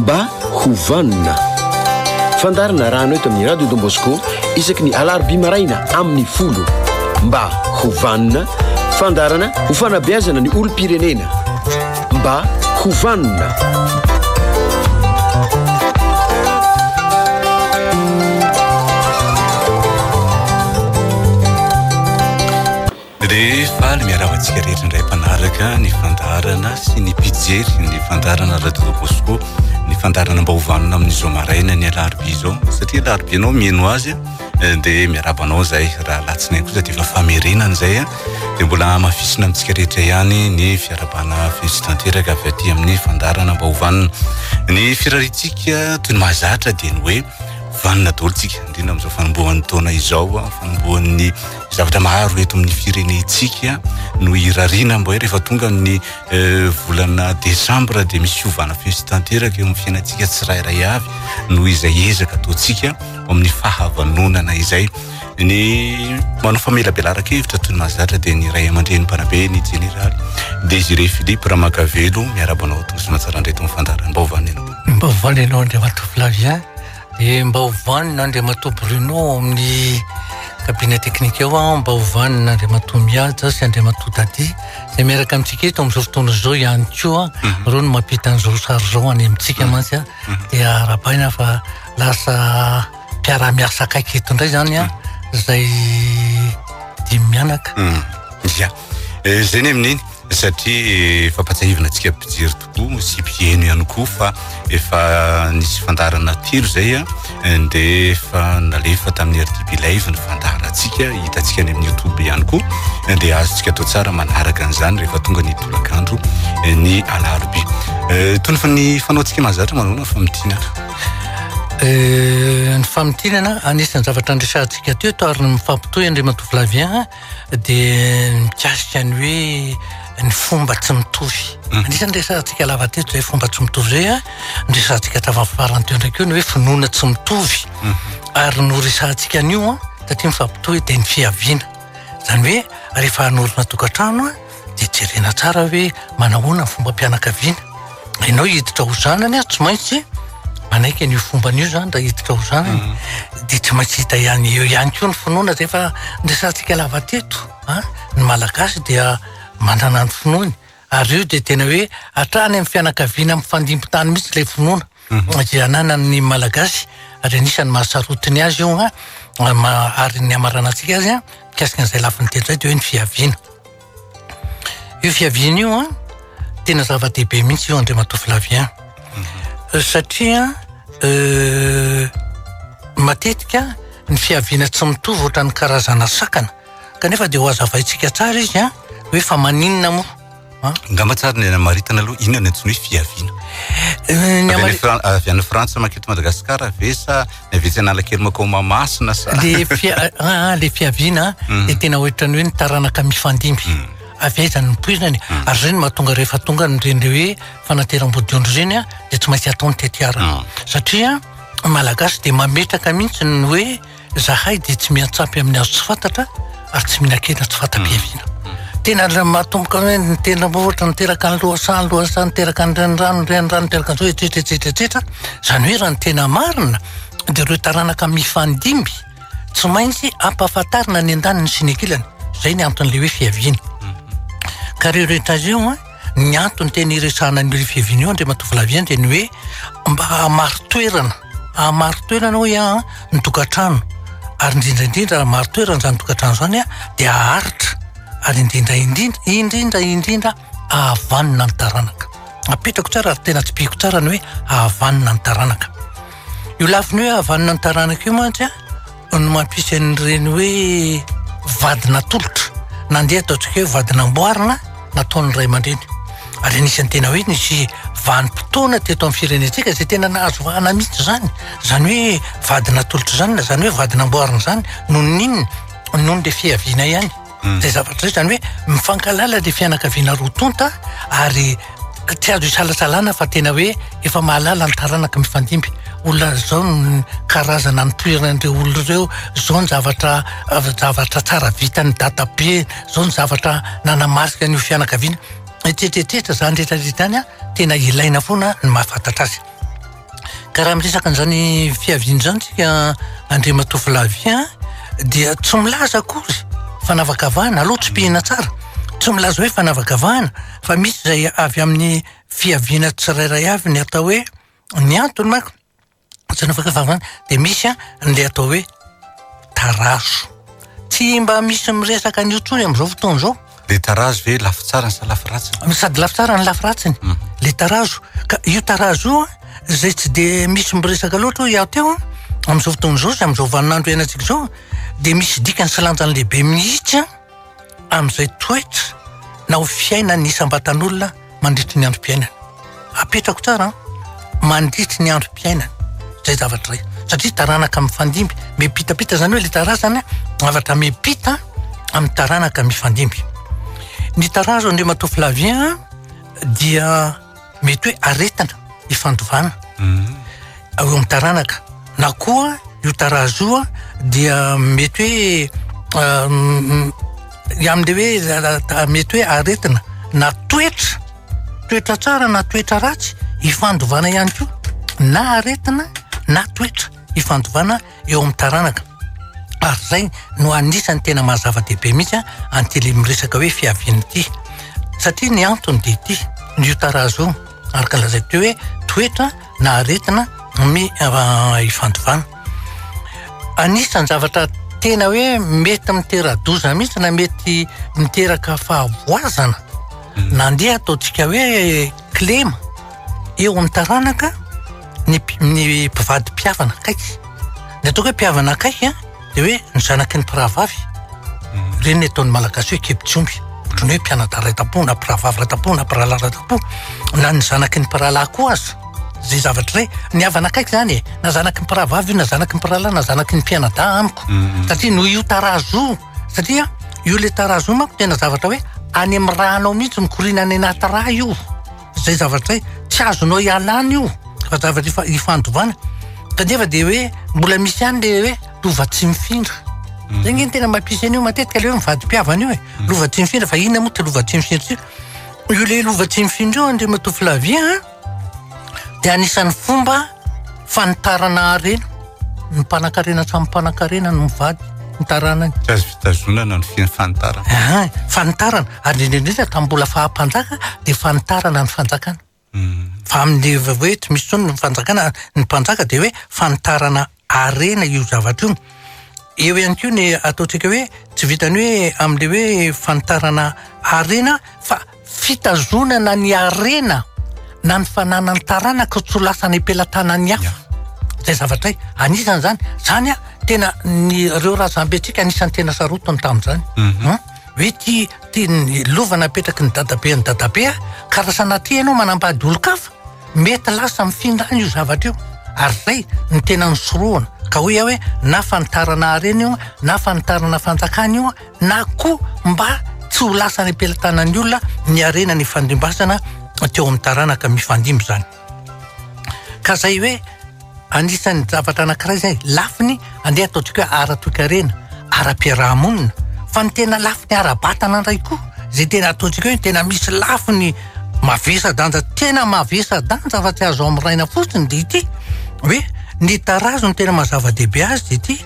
mba hovanona fandarana raha anao eto amin'ny radio Don Bosco isaky ny alarobia maraina amin'ny 10 mba hovanona fandarana ho fanabeazana ny olom-pirenena mba hovanona. Rehefa miaravatsika rehetra indray mpanaraka ny fandarana sy ny pijery ny fandarana radio Don Bosco ny fandarana mba hovanona amin'izao maraina ny alarobia izao satria alarobia anao mieno azy dia miarabanao zay raha latsinainy kosa dia efa famerenana zay dia mbola mafisina amintsika rehetra ihany ny fiarabana fitanteraka avy aty amin'ny fandarana mba hovanona. Ny firaritsika toy ny mahazatra dia ny hoe vanona daholo tsika indrindra amin'izao fanombohan'ny taona izao fanombohan'ny zavatra maro eto amin'ny firenentsika no irariana mba hoe rehefa tonga ny volana desambra dia misy fiovana fitanteraka eo amin'ny fiainantsika tsirairay avy no izay ezaka ataontsika amin'ny fahavanonana izay. Ny manao famelabelaraka hevitra toy ny mahazatra dia ny ray aman-dreny mpanabe ny jeneraly Désiré Philippe Ramakavelo miarabanao tonga sy mahatsara indray eto amin'ny fandarana mba hovany ianao. Mba hovany ianao Andriamato Flavien dia mba hovanona Andriamato Bruno amin'ny cabinet technique eo mba hovanona Andriamato Miaja sy Andriamato Dady izay miaraka amintsika eto amin'izao fotoana izao ihany koa reo no mampita an'izao sary izao any amintsika mantsy dia arabaina fa lasa mpiara-miasa akaiky eto indray zany izay dimy mianaka. Zay ny amin'iny satria efa patsahivana antsika mpijery tokoa sy mpieno ihany koa fa efa nisy fandarana telo zay dia efa nalefa tamin'ny RTP live ny fandarantsika hitantsika ny amin'ny YouTube ihany koa dia azontsika atao tsara manaraka an'izany rehefa tonga ny tolakandro ny alarobia. Toy ny fanaontsika mahazatra manao famitiana. Ny famitinana anisan'ny zavatra andresantsika teto ary mifampitohy Andriamato Flavien dia mikasika ny hoe ny fomba tsy mitovy. Anisan'ny resantsika lava teto zay fomba tsy mitovy zay ndresantsika tavafaranteo ndraiky eo ny hoe finoana tsy mitovy ary no resantsika an'io satria mifampitohy dia ny fiaviana zany hoe rehefa hanorina tokantrano dia jerena tsara hoe manahoana ny fomba mpianakaviana ianao hiditra ho zanany tsy maintsy manaiky an'io fomban'io zany raha hiditra ho zanany dia tsy maintsy hita ihany eo ihany koa ny finoana zay fa ndresantsika lava teto ny malagasy dia manana ny finoany ary io dia tena hoe hatrany amin'ny fianakaviana amin'ny fandimbi-tany mihitsy ilay finoana dia ananany ny malagasy ary anisany mahasarotiny azy io ary ny amaranantsika azy mikasika an'izay lafiny telo zay dia hoe ny fiaviana. Io fiaviana io tena zava-dehibe mihitsy io Andriamato Flavien satria matetika ny fiaviana tsy mitovy ohatra ny karazana sakana kanefa dia ho hazavaintsika tsara izy hoe fa maninona moa ngamba tsara ny maritana aloha inona ny antsoina hoe fiaviana avy any Frantsa maketo Madagasikara ve sa ny avetsy analakely makao mamasina sa le fiaviana dia tena ohatrany hoe ny taranaka mifandimby avezany ny poizany ary zay ny mahatonga rehefa tonga ny reny hoe fanateram-bodiondro zeny dia tsy maintsy ataony tetiarana satria malagasy dia mametraka mihitsy ny hoe zahay dia tsy miantsampy amin'ny azo tsy fantatra ary tsy mihinan-kena tsy fanta-piaviana. Tena mahatomboka hoe ny tena ohatra niteraka ny lohasany niteraka ny renirano niteraka an'izao etsetretsetretra zany hoe raha ny tena marina dia ireo taranaka mifandimby tsy maintsy ampahafantarina ny andaniny sy ny ankilany zay ny anton'le hoe fiaviana. Ka reo rehetra azy io ny antony tena iresahana ny fiaviana io Andriamato Flavien dia ny hoe mba hamaro-toerana hoe ny tokantrano ary indrindraindrindra maro-toerana zany tokantrano zany dia aharitra ary indrindra ahavanina ny taranaka. Apetrako tsara ary tena tsy piko tsara ny hoe ahavanina ny taranaka. Io lafiny hoe ahavanina ny taranaka io mantsy no mampisy an'ireny hoe vadina tolotra nandeha ataontsika hoe vadina amboarina nataon'ny ray aman-dreny ary anisan'ny tena hoe nisy vanim-potoana teto amin'ny firenentsika izay tena nahazo vahana mihitsy zany hoe vadina tolotra zany zany hoe vadina amboarina zany noho ny fiaviana ihany zay zavatra zay zany hoe mifankalala le fianakaviana roa tonta ary tsy azo isalatsalana fa tena hoe efa mahalala ny taranaka mifandimby olona zao ny karazana ny toeran'ireo olona ireo zao ny zavatra tsara vita ny databe zao ny zavatra nanamarika ny fianakaviana etsetretetra zany rehetrarehetra any tena ilaina foana ny mahafantatra azy. karaha miresaka an'izany fiaviany zany tsika Andriamatoa Flavien dia tsy milaza akory fanavakavahana aloha tsy pihina tsara tsy milaza hoe fanavakavahana fa misy zay avy amin'ny fiaviana tsirairay avy ny atao hoe ny antony mako tsy fanavakavahana dia misy le atao hoe tarazo tsy mba misy miresaka an'io tsony amin'izao fotoana izao le tarazo ve lafy tsara sy lafy ratsiny sady lafy tsara ny lafy ratsiny le tarazo ka io tarazo io zay tsy de misy miresaka loatra iaho teo amin'izao fotoana izao sy amin'izao vaninandro iainantsika izao dia misy dikany sy lanjany lehibe mihitsy amin'izay toetra na ho fiaina ny isam-batan'olona mandritry ny androm-piainana apetrako tsara mandritry ny androm-piainana zay zavatra ray satria taranaka mifandimby mipitapita zany hoe le tarazany zavatra mipita amin'ny taranaka mifandimby ny tarazo Andriamatoa Flavien dia mety hoe aretina ifandovana eo amin'ny taranaka na koa io tarazo io dia mety hoe am'le hoe mety hoe aretina na toetra tsara na toetra ratsy ifandovana ihany koa na aretina na toetra ifandovana eo amin'ny taranaka ary zay no anisany tena mahazava-dehibe mihitsy antely miresaka hoe fiaviany ity satria ny antony dia ity ny tarazo io araka lazay teo hoe toetra na aretina ifandovana anisany zavatra tena hoe mety mitera-doza mihitsy na mety miteraka fahavoazana nandeha ataontsika hoe klema eo amin'ny taranaka ny mpivady mpiavana akaiky ny ataoko hoe mpiavana akaiky dia hoe ny zanaky ny mpiravavy ireny ataon'ny malagasy hoe kepitsomby ohatrany hoe mpianatra ray-tapo na mpiravavy ray-tapo na mpirahalahy ray-tapo na ny zanaky ny mpirahalahy koa aza zay zavatra ray ny havana akaiky zany na zanaky ny mpiravavy na zanaky ny mpirahalahy na zanaky ny mpianada amiko satria no io tarazo satria io le tarazo mako tena zavatra hoe any amin'ny rahanao mihitsy mikorina any anaty raha io zay zavatra ray tsy azonao ialana io fa zavatra ifandovana kanefa dia hoe mbola misy ihany le hoe lova tsy mifindra zay ngeny tena mampisy an'io matetika le hoe mivady mpiavana io lova tsy mifindra fa inona moa ty lova tsy mifindra io le lova tsy mifindra io Andriamatoa Flavien dia anisan'ny fomba fanitarana arena ny mpanan-karena samy mpanan-karena no mivady ny taranany tsy azo fitazonana ny fanitarana fanitarana ary indrindrindra tambola fahampanjaka dia fanitarana ny fanjakana fa amin'le hoe tsy misy tsony ny fanjakana ny mpanjaka dia hoe fanitarana arena io zavatra io eo ihany koa ny ataontsika hoe tsy vitany hoe amin'le hoe fanitarana arena fa fitazonana ny arena na ny fananany taranaka tsy ho lasa ny ampelantanany hafa zay zavatra ray anisany zany tena ny reo razambentsika anisany tena sarotony tamin'izany hoe ty ny lovana apetraky ny dadabe karaha sanatria ianao manambady olo-kafa mety lasa mifindra io zavatra io ary zay ny tena nysoroana ka hoe na fanitarana arena io na fanitarana fanjakana io na koa mba tsy ho lasa ny ampelantanany olona ny arena ny fandimbasana teo amin'ny taranaka mifandimby zany ka zay hoe anisan'ny zavatra anankiray zay lafiny andeha ataontsika hoe ara-toekarena ara-piarahamonina fa ny tena lafiny ara-batana ndray koa zay tena ataontsika hoe tena misy lafiny mavesa-danja tena mavesa-danja fa tsy azo amin'ny raina fotsiny dia ity hoe ny tarazo ny tena mazava-dehibe azy dia ity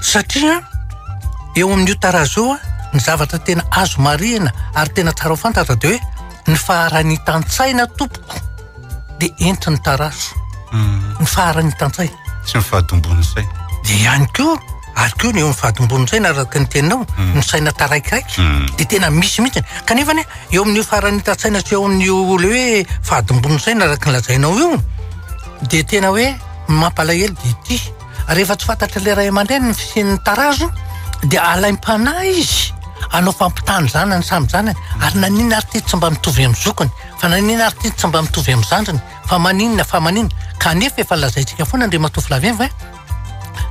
satria eo amin'io tarazo ny zavatra tena azo marihana ary tena tsara ho fantatra dia hoe ny faharany tantsaina tompoko dia entiny tarazo ny faharany tantsay sy mifahadombony say dia ihany koa ary koa ny eo amin'ny fahadombony saina araka ny teninao ny saina taraikiraiky dia tena misy mihitsy kanefany eo amin'io faharany tantsaina sy eo amin'io le hoe fahadombony saina araka ny lazainao io dia tena hoe mampalahelo dia ity rehefa tsy fantatra le ray aman-dreny ny fisian'ny tarazo dia alaim-panahy izy anao fampitany zanany samy zanany ary naninona ary ty tsy mba mitovy amin'ny zokony fa naninona ary ty tsy mba mitovy amin'ny zandriny fa maninona kanefa efa lazaintsika foana Andriamatoa Flavien fa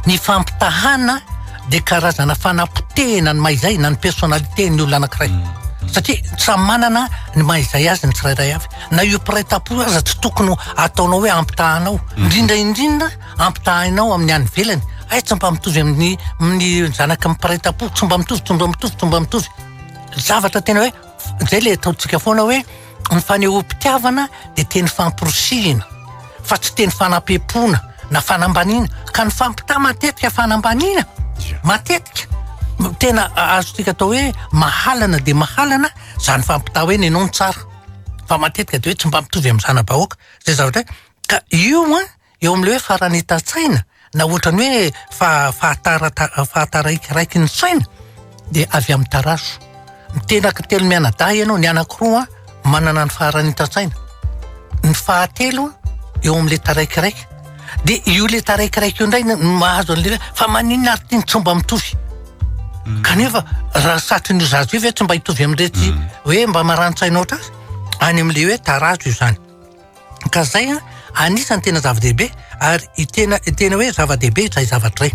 ny fampitahana dia karazana fanapotehana ny maizay na ny personnalité ny olona anankiray satria samy manana ny maizay azy ny tsirairay avy na io piray-tapo aza tsy tokony ataonao hoe ampitahanao indrindra ampitahanao amin'ny any velany tsy mba mitovy amin'ny zanaky mipiray-tapo tsy mba mitovy zavatra tena hoe zay le ataontsika foana hoe ny fanehom-pitiavana dia teny famporosihina fa tsy teny fanam-pepona na fanambaniana ka ny fampita matetika fanambaniana matetika tena azotsika atao hoe mahalana de mahalana zany fampita hoe nenao ny tsara fa matetika de hoe tsy mba mitovy amin'ny zana-bahoaka zay zavatra ka io eo amin'le hoe faranita-tsaina na ohatrany hoe fahataraikaraiky ny saina de avy amin'ny tarazo tena telo mianadahy ianao ny anankiroa manana ny faharanita-tsaina ny fahatelo eo amin'le taraikiraiky de io le taraikiraiky io indray mahazo an'le fa maninona ary tiany tsy mba mitovy kanefa raha satrin'io zazo io ve tsy mba hitovy amin'irety hoe mba marano-tsainao trazy any amin'le hoe tarazo io zany ka zay anisany tena zava-dehibe ary tena hoe zava-dehibe zay zavatra ray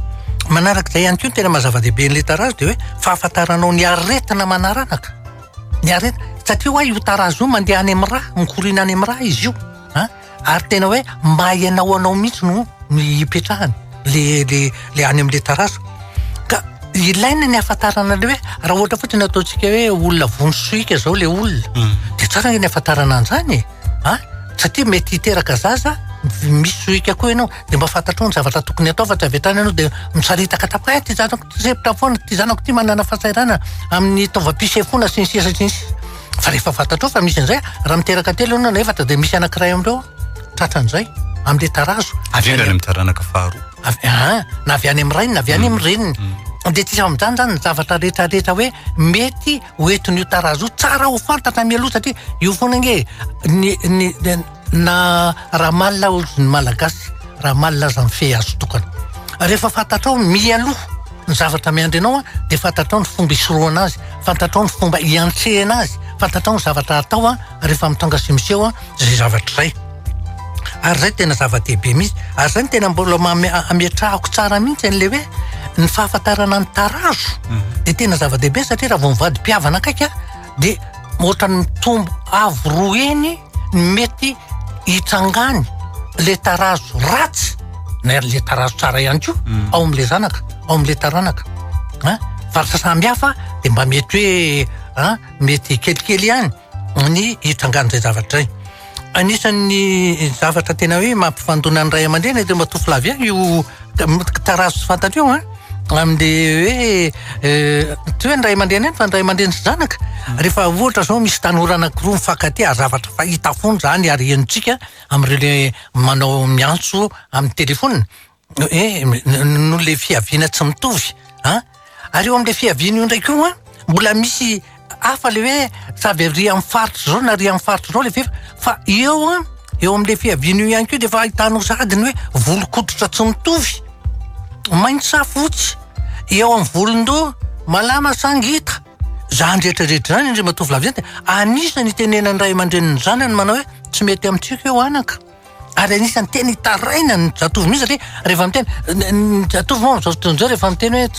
manarak'izay ihany koa tena mazava-dehibe n'le tarazo de hoe fahafantaranao ny aretina manaranaka ny aretina satria hoe io tarazo io mandeha any amin'ny raha mikorina any amin'ny raha izy io ary tena hoe mahay anao anao mihitsy no hipetrahany le any amin'le tarazo ka ilaina ny ahafantarana le hoe raha ohatra fotsiny ataontsika hoe olona vonsoika zao le olona de tsara ny ahafantarana an'izany satria mety hiteraka zaza misy soika koa ianao de mba fantatrao ny zavatra tokony atao fa tsy avy hatrany ianao de misaritaka tapaka ty zanako ty sepitra foana ty zanako ty manana fahasairana amin'ny taovam-pisefona sy ny sisa sy ny sisa fa rehefa fantatrao fa misy an'izay raha miteraka telo ianao na efatra de misy anankiray amindreo tratran'izay amin'le tarazo avy any amin'ny taranaka faharoa na avy any amin'ny rainy na avy any amin'ny reniny de tsisy amin'izany zany ny zavatra rehetrarehetra hoe mety hoentin'io tarazo io tsara ho fantatra mialoha satria io foana nge na raha malina ny malagasy raha malina aza ny fe azo tokana rehefa fantatrao mialoha ny zavatra miandry anao de fantatrao ny fomba isoroana azy fantatrao ny fomba iantsehana azy fantatrao ny zavatra atao rehefa mitonga sy miseho zay zavatra zay ary zay tena zava-dehibe mihitsy ary zay tena mbola ametrahako tsara mihitsy an'le hoe ny fahafantarana ny tarazo de tena zava-dehibe satria raha vao mivady mpiavana akaiky de ohatra ny mitombo avo roa eny mety hitsangany le tarazo ratsy na le tarazo tsara ihany koa ao amin'le zanaka ao amin'le taranaka varitra samihafa de mba mety hoe mety kelikely ihany ny hitsangany zay zavatra zay anisan'ny zavatra tena hoe mampifandona ny ray aman-dreny de mba tofilavia io tarazo sy fantatreo amin'le hoe tsy hoe ny ray aman-dreny ihany fa ny ray aman-dreny sy zanaka rehefa ohatra zao misy tanora anankiroa mifankatia zavatra fahita foana zany ary henontsika amin'ireo manao miantso amin'ny telefona no le fiaviana tsy mitovy ary eo amin'le fiaviana io ndraiky io mbola misy hafa le hoe savy ry amin'ny faritra zao na ry amin'ny faritra zao le fefa fa eo amin'le fiaviana io ihany koa de fa ahitanao sady ny hoe volo-koditra tsy mitovy mainty sa fotsy eo amin'ny volon-doha malama sangita zany rehetrarehetra zany indray matovy lavy zany anisany tenena ny ray aman-dreniny zanany manao hoe tsy mety amintsika eo anaka ary anisany tena hitaraina ny zatovy mihitsy satria rehefa miteny zatovy moa zao fotoan'izao rehefa miteny hoe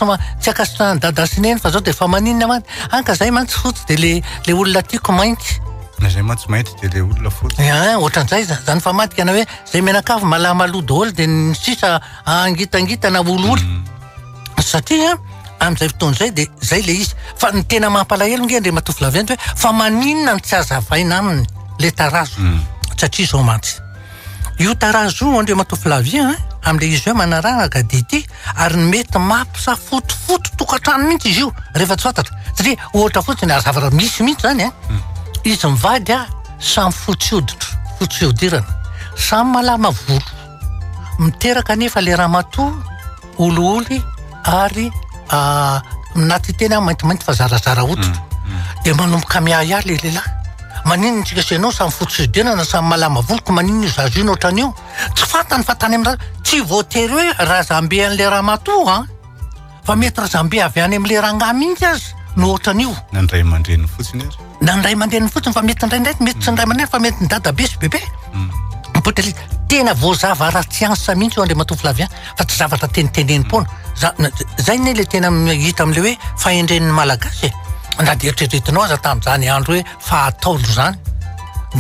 tsy akasitrahany dada sy neny fa zao de fa maninona manty anka zay mantsy fotsy de le olona tiako mainty na zay mantsy mainty de le olona fotsy ohatran'izay zany fa maty kana hoe zay menakavy malama loha daholo de ny sisa angitangitana ololy satria amin'izay fotoan'izay de zay le izy fa ny tena mampalahelo nge ndre matofy laventy hoe fa maninona ny tsy azavaina aminy le tarazo satria zao mantsy io tarazo io andre matofy lavia amin'le izy hoe manararaka dity ary mety mampisafotofoto tokantrano mihitsy izy io rehefa tsy fantatra satria ohatra fotsiny ary zavatra misy mihitsy zany izy mivady samy fotsy fiodirana samy malama volo miteraka nefa le ramatoa olioly ary naty tena maintimainty fa zarazara hoditra de manomboka miahiahy le lehilahy maninona tsika senao samy fotsy fiodirana samy malama voloko maninona io zazo io na ohatran'io tsy fantany fa tany amin'ny tsy voatery hoe raha zambe an'le ramatoa fa mety raha zambe avy any amin'le rangahy mihitsy azy no ohatran'io na ndray aman-dreniny fotsiny azy na ndray aman-dreniny fotsiny fa mety ndraindraiky mety tsy ndray aman-dreny fa mety ny dadabe sy bebe potely tena voazava ratsiansa mihitsy io andre matofy lavia fa tsy zavatra tenitenenipona zay ne le tena hita am'le hoe fahendren'ny malagasy na de eritreretinao aza tamin'izany andro hoe fahataolo zany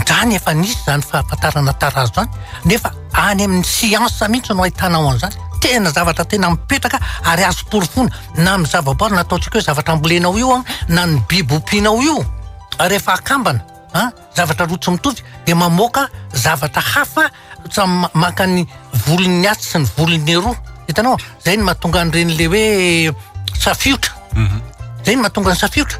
zany efa nisy zany fahafantarana tarazo zany nefa any amin'ny siansa mihitsy no ahitanao an'izany tena zavatra tena mipetraka ary azo porofona na amin'ny zavaboary nataontsika hoe zavatra ambolenao io na ny biby ompianao io rehefa akambana zavatra roa tsy mitovy de mamoaka zavatra hafa maka ny volony aty sy ny volony roa hitanao zay ny mahatonga an'ireny le hoe safiotra zay ny mahatonga ny safiotra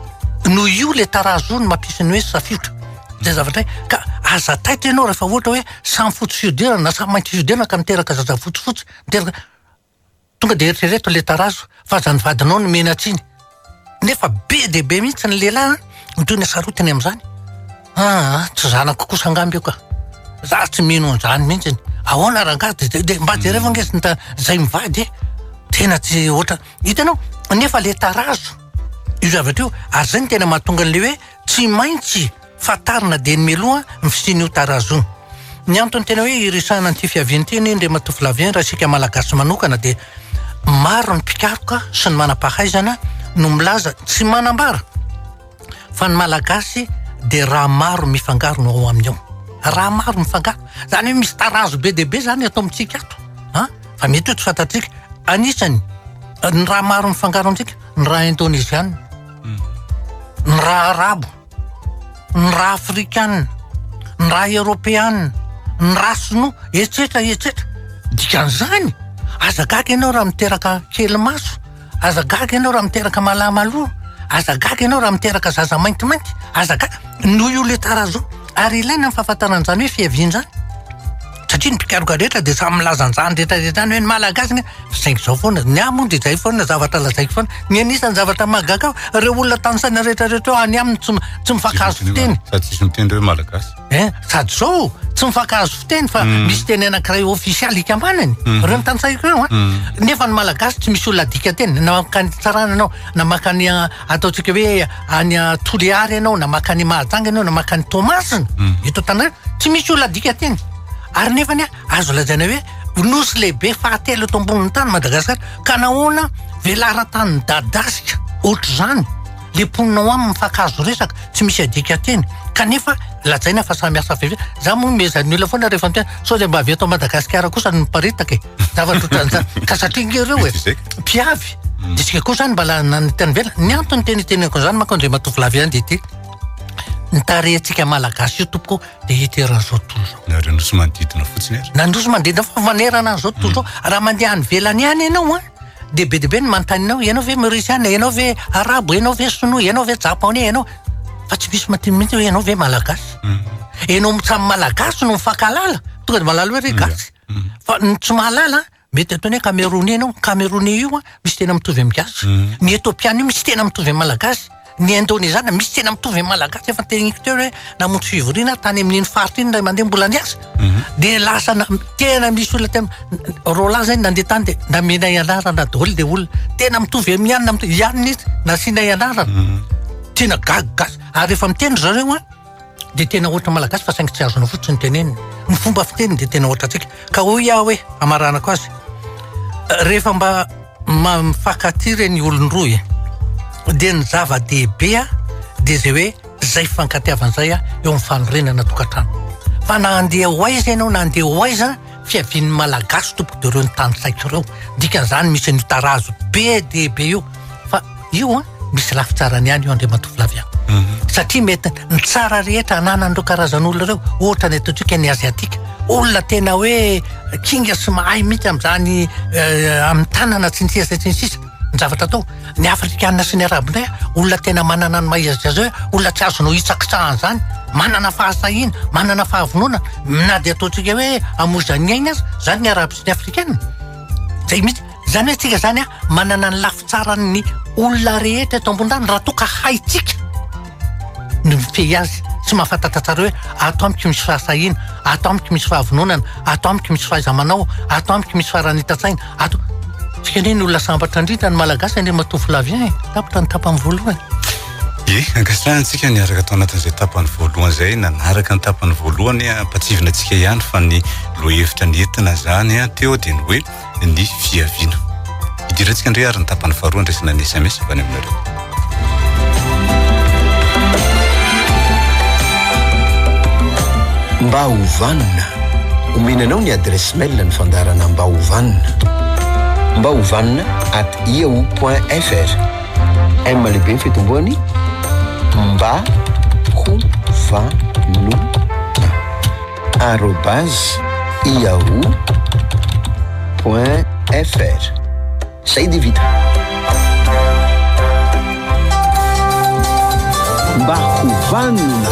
no io le tarazo ny mampisiny hoe safiotra zay zavatra ka aza taitra ianao rehefa ohatra hoe samy fotsy fihodirana na samy mainty fihodirana ka miteraka zaza fotsifotsy miteraka tonga de eritrereto le tarazo fa zany vadinao no mena atsiny nefa be de be mihitsy ny lehilahy toy ny sarotiny am'izany tsy zanako kosa angamby io ka za tsy mino an'izany mihitsy ahoana rangazy de mba jereva ngesy zay mivady tena tsy ohatra hitanao nefa le tarazo io zavatra io ary zay ny tena mahatonga an'le hoe tsy maintsy fatarina de ny meloha mifisiny io tarazo ny antony tena hoe irisana an'ity fiavianteny ndre matofy lavien raha isika malagasy manokana de maro ny mpikaroka sy ny manam-pahaizana no milaza tsy manambara fa ny malagasy de raha maro mifangaro no ao aminy ao raha maro mifangaro zany hoe misy tarazo be de be zany atao amitsika ato fa mety hoe tsy fantatsika anisany ny raha maro mifangaro amitsika ny raha indonésianina ny raha arabo ny raha afrikanina ny raha européanina ny raha sinoa etsetra dikan'izany aza gaga ianao raha miteraka kely maso aza gaga ianao raha miteraka malamaloa aza gaga ianao raha miteraka zaza maintimainty aza gaga noho io le tarazo ary ilaina ny fahafantaran'izany hoe fiavian'izany satria ny mpikaroka rehetra de samy milazan'izany rehetrarehetra any hoe ny malagasy ny saingy zao foana ny amondy zay foana zavatra lazaiko foana ny anisany zavatra mahagaga reo olona tanysaina rehetrarehetra eo any aminy tsy mifakahazo fiteny sady tsisy miteny reo malagasy sady zao tsy mifakahazo fiteny fa misy teny anankiray ofisialy ikambanany reo ny tanysaiko eo nefa ny malagasy tsy misy olona dika teny na makany tsarana anao na makany ataotsika hoe any toliary ianao na makany mahajanga ianao na makany tomasina eto tanareo tsy misy olona dika teny ary nefany azo lazaina hoe nosy lehibe fahatelo eto ambonin'ny tany Madagasikara ka nahoana velaran-tany dadasika ohatr' zany le mponinao aminy mifakazo resaka tsy misy adika teny kanefa lazaina fa samy asa vevy za moa mezan'ny olona foana rehefa mitena sao de mba avy eto Madagasikara kosa ny miparitaka zavatra ohatran'izany ka satria ngereo mpiavy de sika koa zany mbala nanytany vela ny antony teniteneko zany manko ndre matofy lavien de ity ny tarehantsika malagasy io tompoko de hiteran'izao tontolo zao nareo nosy manodidina fotsiny ary nandroso manodidina fa vanerana an'izao tontolo zao raha mandeha any velany any ianao de be ny manontany ianao ve maorisiana ianao ve arabo ianao ve sinoa ianao ve japonais ianao fa tsy misy matiny mihitsy hoe ianao ve malagasy ianao samy malagasy no mifankalala tonga de malala hoe regasy fa ny tsy mahalala mety ataony hoe camerounais ianao camerounais io misy tena mitovy amin'ny gasy ny etopiana io misy tena mitovy amin'ny malagasy ny indonésiana misy tena mitovy amin'ny malagasy efa teniko teo hoe namontsy fivoriana tany amin'iny faritra iny ray mandeha mbola niasa de lasa tena misy olona tena rola zany nandeha tany de namena ianarana daholo de olona tena mitovy amin'ny ianina izy nasiana ianarana tena gagagasy ary rehefa miteny zareo de tena ohatra malagasy fa saingy tsy azonao fotsiny teneniny ny fomba fiteniny de tena ohatra atsika ka hoy iaho hoe amaranako azy rehefa mba mifankaty ny olon-droa de ny zava-dehibe de zay hoe zay fankatiavan'izay eo amin'ny fanorenana tokantrano fa na andeha ho aiza ianao na andeha ho aiza fiavian'ny malagasy tompoko de reo ny tany saiko reo dikan'izany misy ny tarazo be dehibe io fa io misy lafitsarany ihany io andre matofy lavien satria mety ny tsara rehetra ananan'ireo karazan'olona reo ohatra ny ataontsika ny aziatika olona tena hoe kinga sy mahay mihitsy am'izany amin'ny tanana tsintsisa ny zavatra atao ny afrikanina sy ny arabo ndray olona tena manana ny maizaziazy hoe olona tsy azonao hitsakitsahana zany manana fahasahina manana fahavonona na de ataotsika hoe amozaniaina azy zany ny arabo sy ny afrikanina zay mihitsy zany hoe tsika zany manana ny lafitsarany olona rehetra eto ambon-tany raha toka haitsika ny fey azy tsy mahafantatra tsara hoe ato amiko misy fahasahina ato amiko misy fahavononana ato amiko misy fahaiza-manao ato amiko misy faharanita-tsaina ato tsika ne ny olona sambatra indrindra ny malagasy ndre matofy lavien tapitra ny tapany voalohany angasantsika niaraka atao anatin'izay tapany voalohany zay nanaraka ny tapany voalohany ampatsivina atsika ihany fa ny lohevitra ny entina zany teo de ny hoe ny fiaviana idirantsika ndray ary ny tapany faharoa ndraisina ny SMS avany aminareo mba hovanona omenanao ny adresse mail ny fandarana mba hovanona @yahoo.fr m lehibe ny fitomboany mba hovanona @ yahoo.fr. Zay dia vita. Mba hovanona.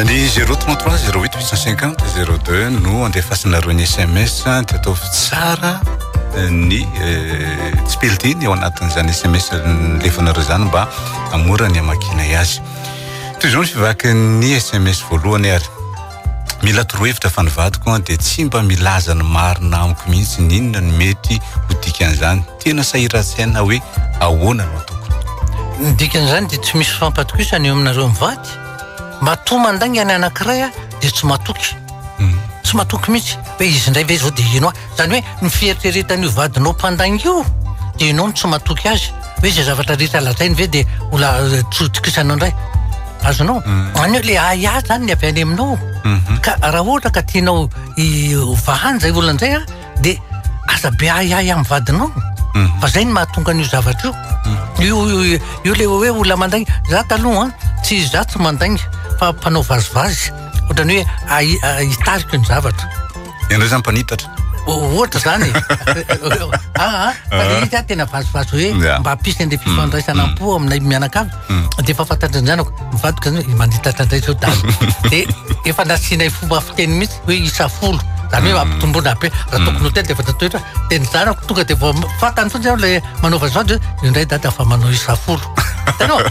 Ny 033 08 850 02 no andefasana rony SMS dia ataovy tsara ny tsipelitiny ao anatin'izany SMS lefanareo zany mba amora ny amakinay azy. Toy izao ny fivaky ny SMS voalohany ary mila torohevitra fanivadiko dia tsy mba milaza ny marina amiko mihitsy ny inona ny mety ho dikan'izany. Tena sahiran-tsaina hoe ahoana no tokony. Ny dikan'izany dia tsy misy fampatokisana eo aminareo mivady. Matoa mandangy any anankiray dia tsy matoky. Tsy matoky mihitsy. Hoe izy indray ve zao dia ino zany hoe ny fieritreretan'io vadinao mpandangy io dia ianao no tsy matoky azy. Hoe izay zavatra rehetra lazainy ve dia ola tsy tokisanao indray. Azonao. Any hoe le aya zany ny avy any aminao. Ka raha ohatra ka tianao vahany zay olona indray dia aza be aya amin'ny vadinao. Fa zay ny mahatonga an'io zavatra io. Io le hoe olona mandangy. Za taloha tsy za tsy mandangy fa mpanao vazivazy. Ohatrany hoe hitariko ny zavatra. Ianareo zany mpanitatra. Ohatra zany. Fa le izy tena vazivazy hoe mba hampisy an'ilay fifandraisana am-po aminay mianakavy. Dia efa fantatry ny zanako mivadika zany manditatra indray zao dalo. Dia efa nasinay fomba fiteny mihitsy hoe isa folo. Zany hoe ampitomboana be raha tokony hotely dia efa tatoetra dia ny zanako tonga dia vao fantany fotsiny zao ilay manao vazivazy hoe indray dada fa manao isa folo. Tanao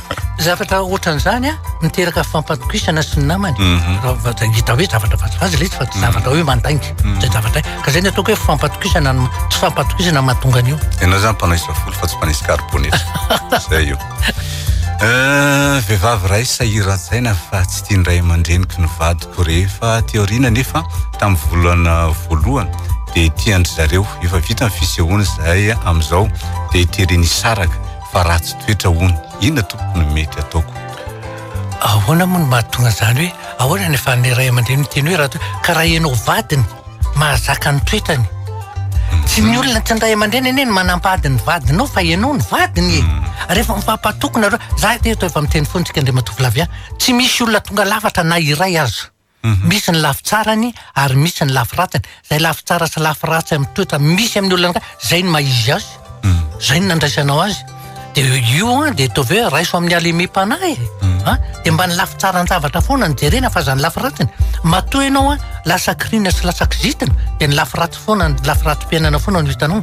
zavatra ohatran'izany miteraka fampatokisana sy ny namany. Raha hita hoe zavatra vazivazy ilay izy fa zavatra hoe mandangy. Zay zavatra ka zay ny ataoko hoe fampatokisana tsy fampatokisana mahatonga an'io. Ianao zany mpanao isa folo fa tsy mpanao isa karbonety. Zay io. Vehivavy ray sahiran-tsaina fa tsy tia ny ray aman-dreniko ny vadiko rehefa teoriana nefa tamin'ny volana voalohany dia tiandry zareo efa vita ny fisehoana zay amin'izao dia itereny isaraka fa ratsy toetra hony. Inona tokony mety ataoko? Ahoana moa no mahatonga zany hoe ahoana nefa ny ray aman-dreny teny hoe ka raha ianao vadiny mahazaka ny toetrany. Tsy ny olona tsy ny ray aman-dreny eny manampady ny vadinao fa ianao ny vadiny. Rehefa mifampatokona za teto efa miteny foantsika indray mitovy lavia. Tsy misy olona tonga lafatra na iray aza. Misy ny lafy tsarany ary misy ny lafy ratsiny. Zay lafy tsara sy lafy ratsy amin'ny toetra misy amin'ny olona zay ny mahizy azy. Zay ny nandraisanao azy. Dia io dia ataovy hoe raiso amin'ny alemem-panahy. Dia mba ny lafy tsara ny zavatra foana ny jerena fa za ny lafy ratsiny. Matoa ianao lasa kirina sy lasa kizitina dia ny lafy ratsy foana ny lafy ratsy-piainana foana no hitanao.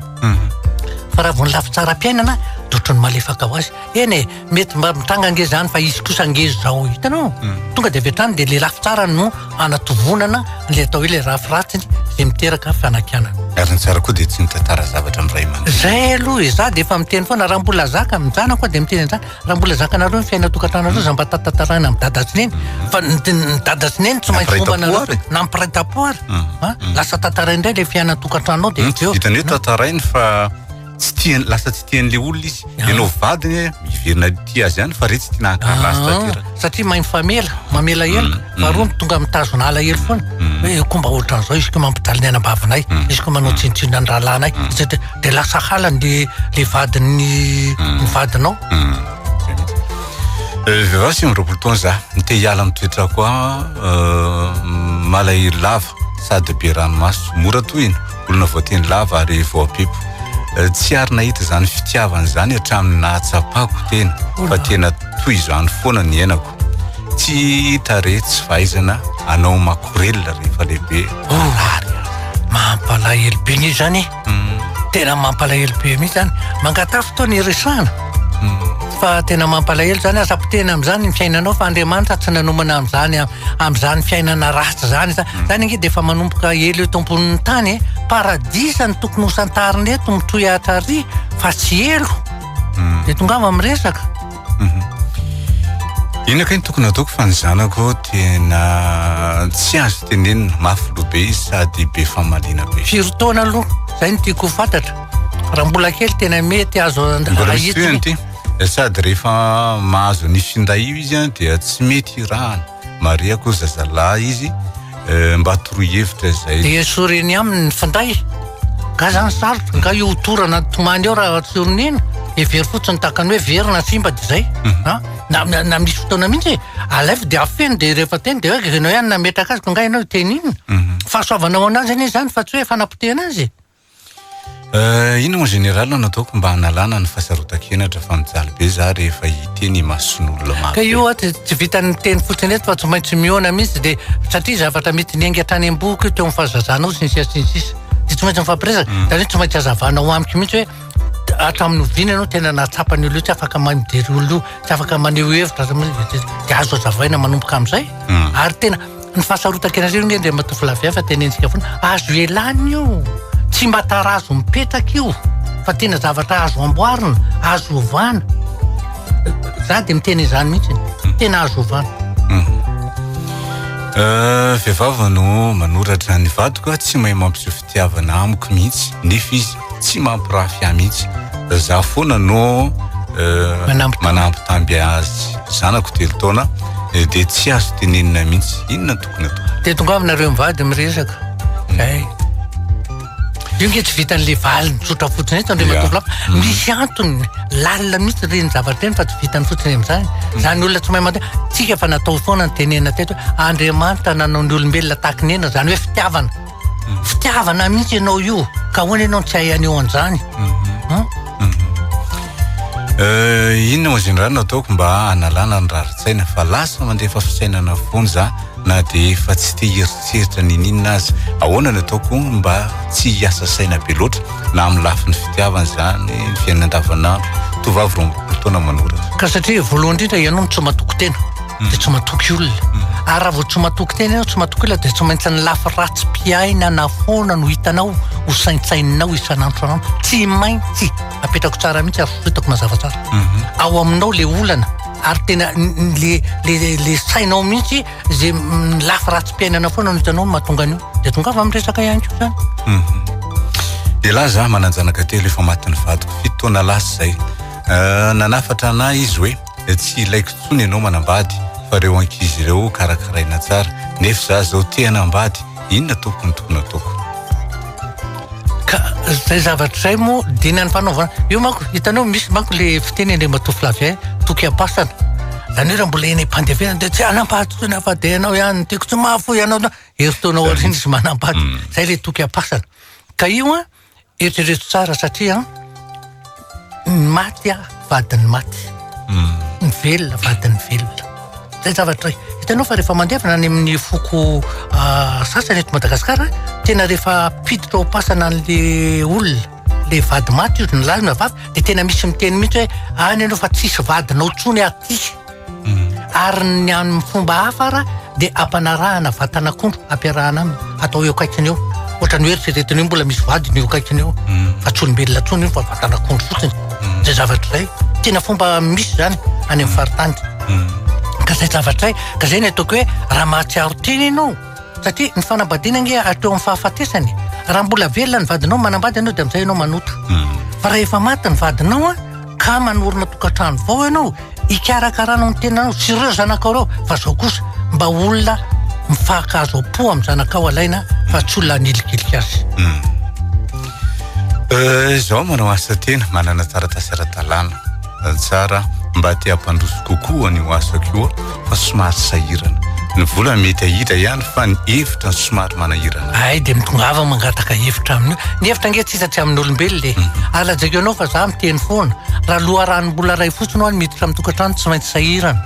Fa raha vao ny lafy tsara mpiainana dia ohatrany malefaka ho azy. Eny mety mba mitanga nge zany fa izy kosa nge zao hitanao. Tonga dia avy hatrany dia le lafy tsara no anatovonana le atao hoe le lafy ratsiny izay miteraka fanakianana. Ary ny tsara koa dia tsy mitantara zavatra amin'ny ray aman-dreny. Zay aloha za dia efa miteny foana raha mbola zaka mijana koa dia miteny an'izany. Raha mbola zakanareo ny fiaina tokantranareo za mba tantarana amin'ny dada tsineny. Fa ny dada tsineny tsy maintsy fomba nampiraitam-po ary. Lasa tantarainy indray le fiaina tokantranao dia eo. Hitany hoe tantarainy fa lasa tsy tian'le olona izy. Ianao vadiny miverina tia azy ihany fa re tsy tiana hakalasa tatera. Satria mahay mifamela, mamela helika. Faharoa tonga mitazona ala hely foana. Hoe koa mba ohatran'izao izy koa mampidaly ny aina-bavinay. Izy koa manao tsinotsino ny rahalànay. Dia lasa halany le vadiny vadinao. Vehivavy sy miroapolo taona za nite hiala amin'ny toetra koa malahery lava sady be ranomaso mora tohina olona voateny lava ary voapepo. Tsy ary nahita zany fitiavana zany hatramin'ny nahatsapako tena fa tena toy izany foana ny ainako. Tsy hita re tsy fahaizana anao makorelina rehefa lehibe. Mampalahelo be ny zany. Tena mampalahelo be mihitsy zany. Mangata fotoana iresana. Fa tena mampalahelo zany aza-potena amin'izany ny fiainanao fa Andriamanitra tsy nanomana amin'izany fiainana ratsy zany. Zany ange dia efa manomboka elo eto ambonin'ny tany paradisa ny tokony ho santariny eto mitohy atrary fa tsy elo. Dia tonga miresaka. Inona kay ny tokony ataoko fa ny zanako tena tsy azo tenenina mafy loha be izy sady be famalina be. Firy taona aloha zay ny tiako ho fantatra. Raha mbola kely tena mety azo ahitsy. Sady rehefa mahazo ny finday io izy dia tsy mety rahana. Maria koa zazalahy izy mba torohevitra zay. Dia soreny aminy ny finday. Ka zany sarotra ka io torana tomany eo raha tsoronina. every fotsiny takany hoe verina simba de zay na misy fotoana mihitsy alaivo de afeny de rehefa teny de hoe ianao ihany nametraka azy ko nga ianao teny inona fahasoavanao anazy anie zany fa tsy hoe fanapotehana azy ino en général nataoko mba hanalana ny fahasarotan-kenatra fa mijaly be za rehefa hiteny mason'olona maro ka io tsy vitany teny fotsiny eto fa tsy maintsy miona mihitsy de satria zavatra mety niainga hatrany am-boky io teo amin'ny fahazazanao sinsiasinsisa de tsy maintsy mifampiresaka zany hoe tsy maintsy hazavanao amiko mihitsy hoe hatramin'ny oviana ianao tena natsapany olo io tsy afaka mijery olo io tsy afaka maneho hevitra de azo hazavaina manomboka amin'izay ary tena ny fahasarotan-kenatra io nge matoa filavia fa tenentsika foana azo elany io tsy mba tarazo mipetraka io fa tena zavatra azo amboarina azo ovana za de miteny izany mihitsy tena azo ovana vehivavy no manoratra ny vadiko tsy mahay mampiseho fitiavana amiko mihitsy nefa izy tsy mampirafy ahy mihitsy za foana no manampy tamby azy zanako 3 taona de tsy azo tenenina mihitsy inona tokony atao de tonga aminareo mivady miresaka io nge tsy vitan'le valy mitsotra fotsiny eto andre matovy lafa misy antony lalina mihitsy reny zavatra reny fa tsy vitany fotsiny am'izany zany olona tsy mahay mandeha tsika fa natao foana ny tenena teto Andriamanitra nanao ny olombelona tahaka ny ena zany hoe fitiavana mihitsy ianao io ka hoana ianao tsy hay aneo an'izany inona en général nataoko mba hanalana ny raritsaina fa lasa mandefa fisainana foana za na de efa tsy te heritreritra ninina azy ahoana nataoko mba tsy hiasa saina be loatra na amin'ny lafiny fitiavana zany ny fiainana andavanandro tovavy 20 taona manoratra ka satria voalohany indrindra ianao tsy matoky tena de tsy matoky olona ary raha vao tsy matoky tena ianao tsy matoky olona de tsy maintsy ny lafy ratsy mpiaina na foana no hitanao ho saintsainao isan'andro tsy maintsy apetrako tsara mihitsy ary fitako mazava tsara ao aminao le olana ary tena le sainao mihitsy zay lafy ratsy mpiainana foana no hitanao mahatonga an'io de tonga fa miresaka ihany ko zany de la za mananjanaka telo efa matin'ny vadiko 7 taona lasa zay nanafatra anahy izy hoe tsy ilaiko tsony ianao manambady fa reo ankizy ireo karakaraina tsara nefa za zao te hanambady inona tokony ataoko ka zay zavatra zay moa dinany fanaovana io manko hitanao misy manko le fiteny andre matoflavia toky apasana zany hoe raha mbola eny mpandevenana de tsy hanambady tsony fa de anao ihany tiako tsy mahafo ianao heritonao oriny izy manambady zay le toky apasana ka io eritrereto tsara satria maty vadiny maty ny velona vadiny velona zay zavatra hitanao fa rehefa mandevana any amin'ny foko sasany eto Madagasikara tena rehefa piditra ao pasana an'le olona le vady maty io ny lahy na vavy de tena misy miteny mihitsy hoe any ianao fa tsisy vadinao tsony aty ary ny amin'ny fomba hafa de ampanarahana vatanakondro ampiarahana aminy atao eo akaikiny eo ohatrany hoe eritreretiny io mbola misy vady eo akaikiny eo fa tsy olombelona tsony io fa vatanakondro fotsiny zay zavatra zay tena fomba misy zany any amin'ny faritany ka zay zavatra zay ka zay ny ataoko hoe raha mahatsiaro teny ianao satria ny fanambadiana nge atao amin'ny fahafatesany raha mbola velona ny vadinao manambady ianao de am'izay ianao manota fa raha efa maty ny vadinao ka manorina tokantrano vao ianao ikarakaranao ny tenanao sy ireo zanakao fa zao kosa mba olona mifakazo po amin'ny zanakao alaina fa tsy olona nilikilika azy zao manao asa tena manana taratasy ara-dalàna tsara mba te hampandroso kokoa ny asako io fa somary sahirana ny vola mety ahitra ihany fa ny hevitra ny somary manahirana ay de mitongava mangataka hevitra amin'io ny hevitra nge tsisa tsy amin'ny olombelona le alajaka ianao fa za miteny foana raha loharano-bola ray fotsiny ho any miditra amin'ny tokantrano tsy maintsy sahirana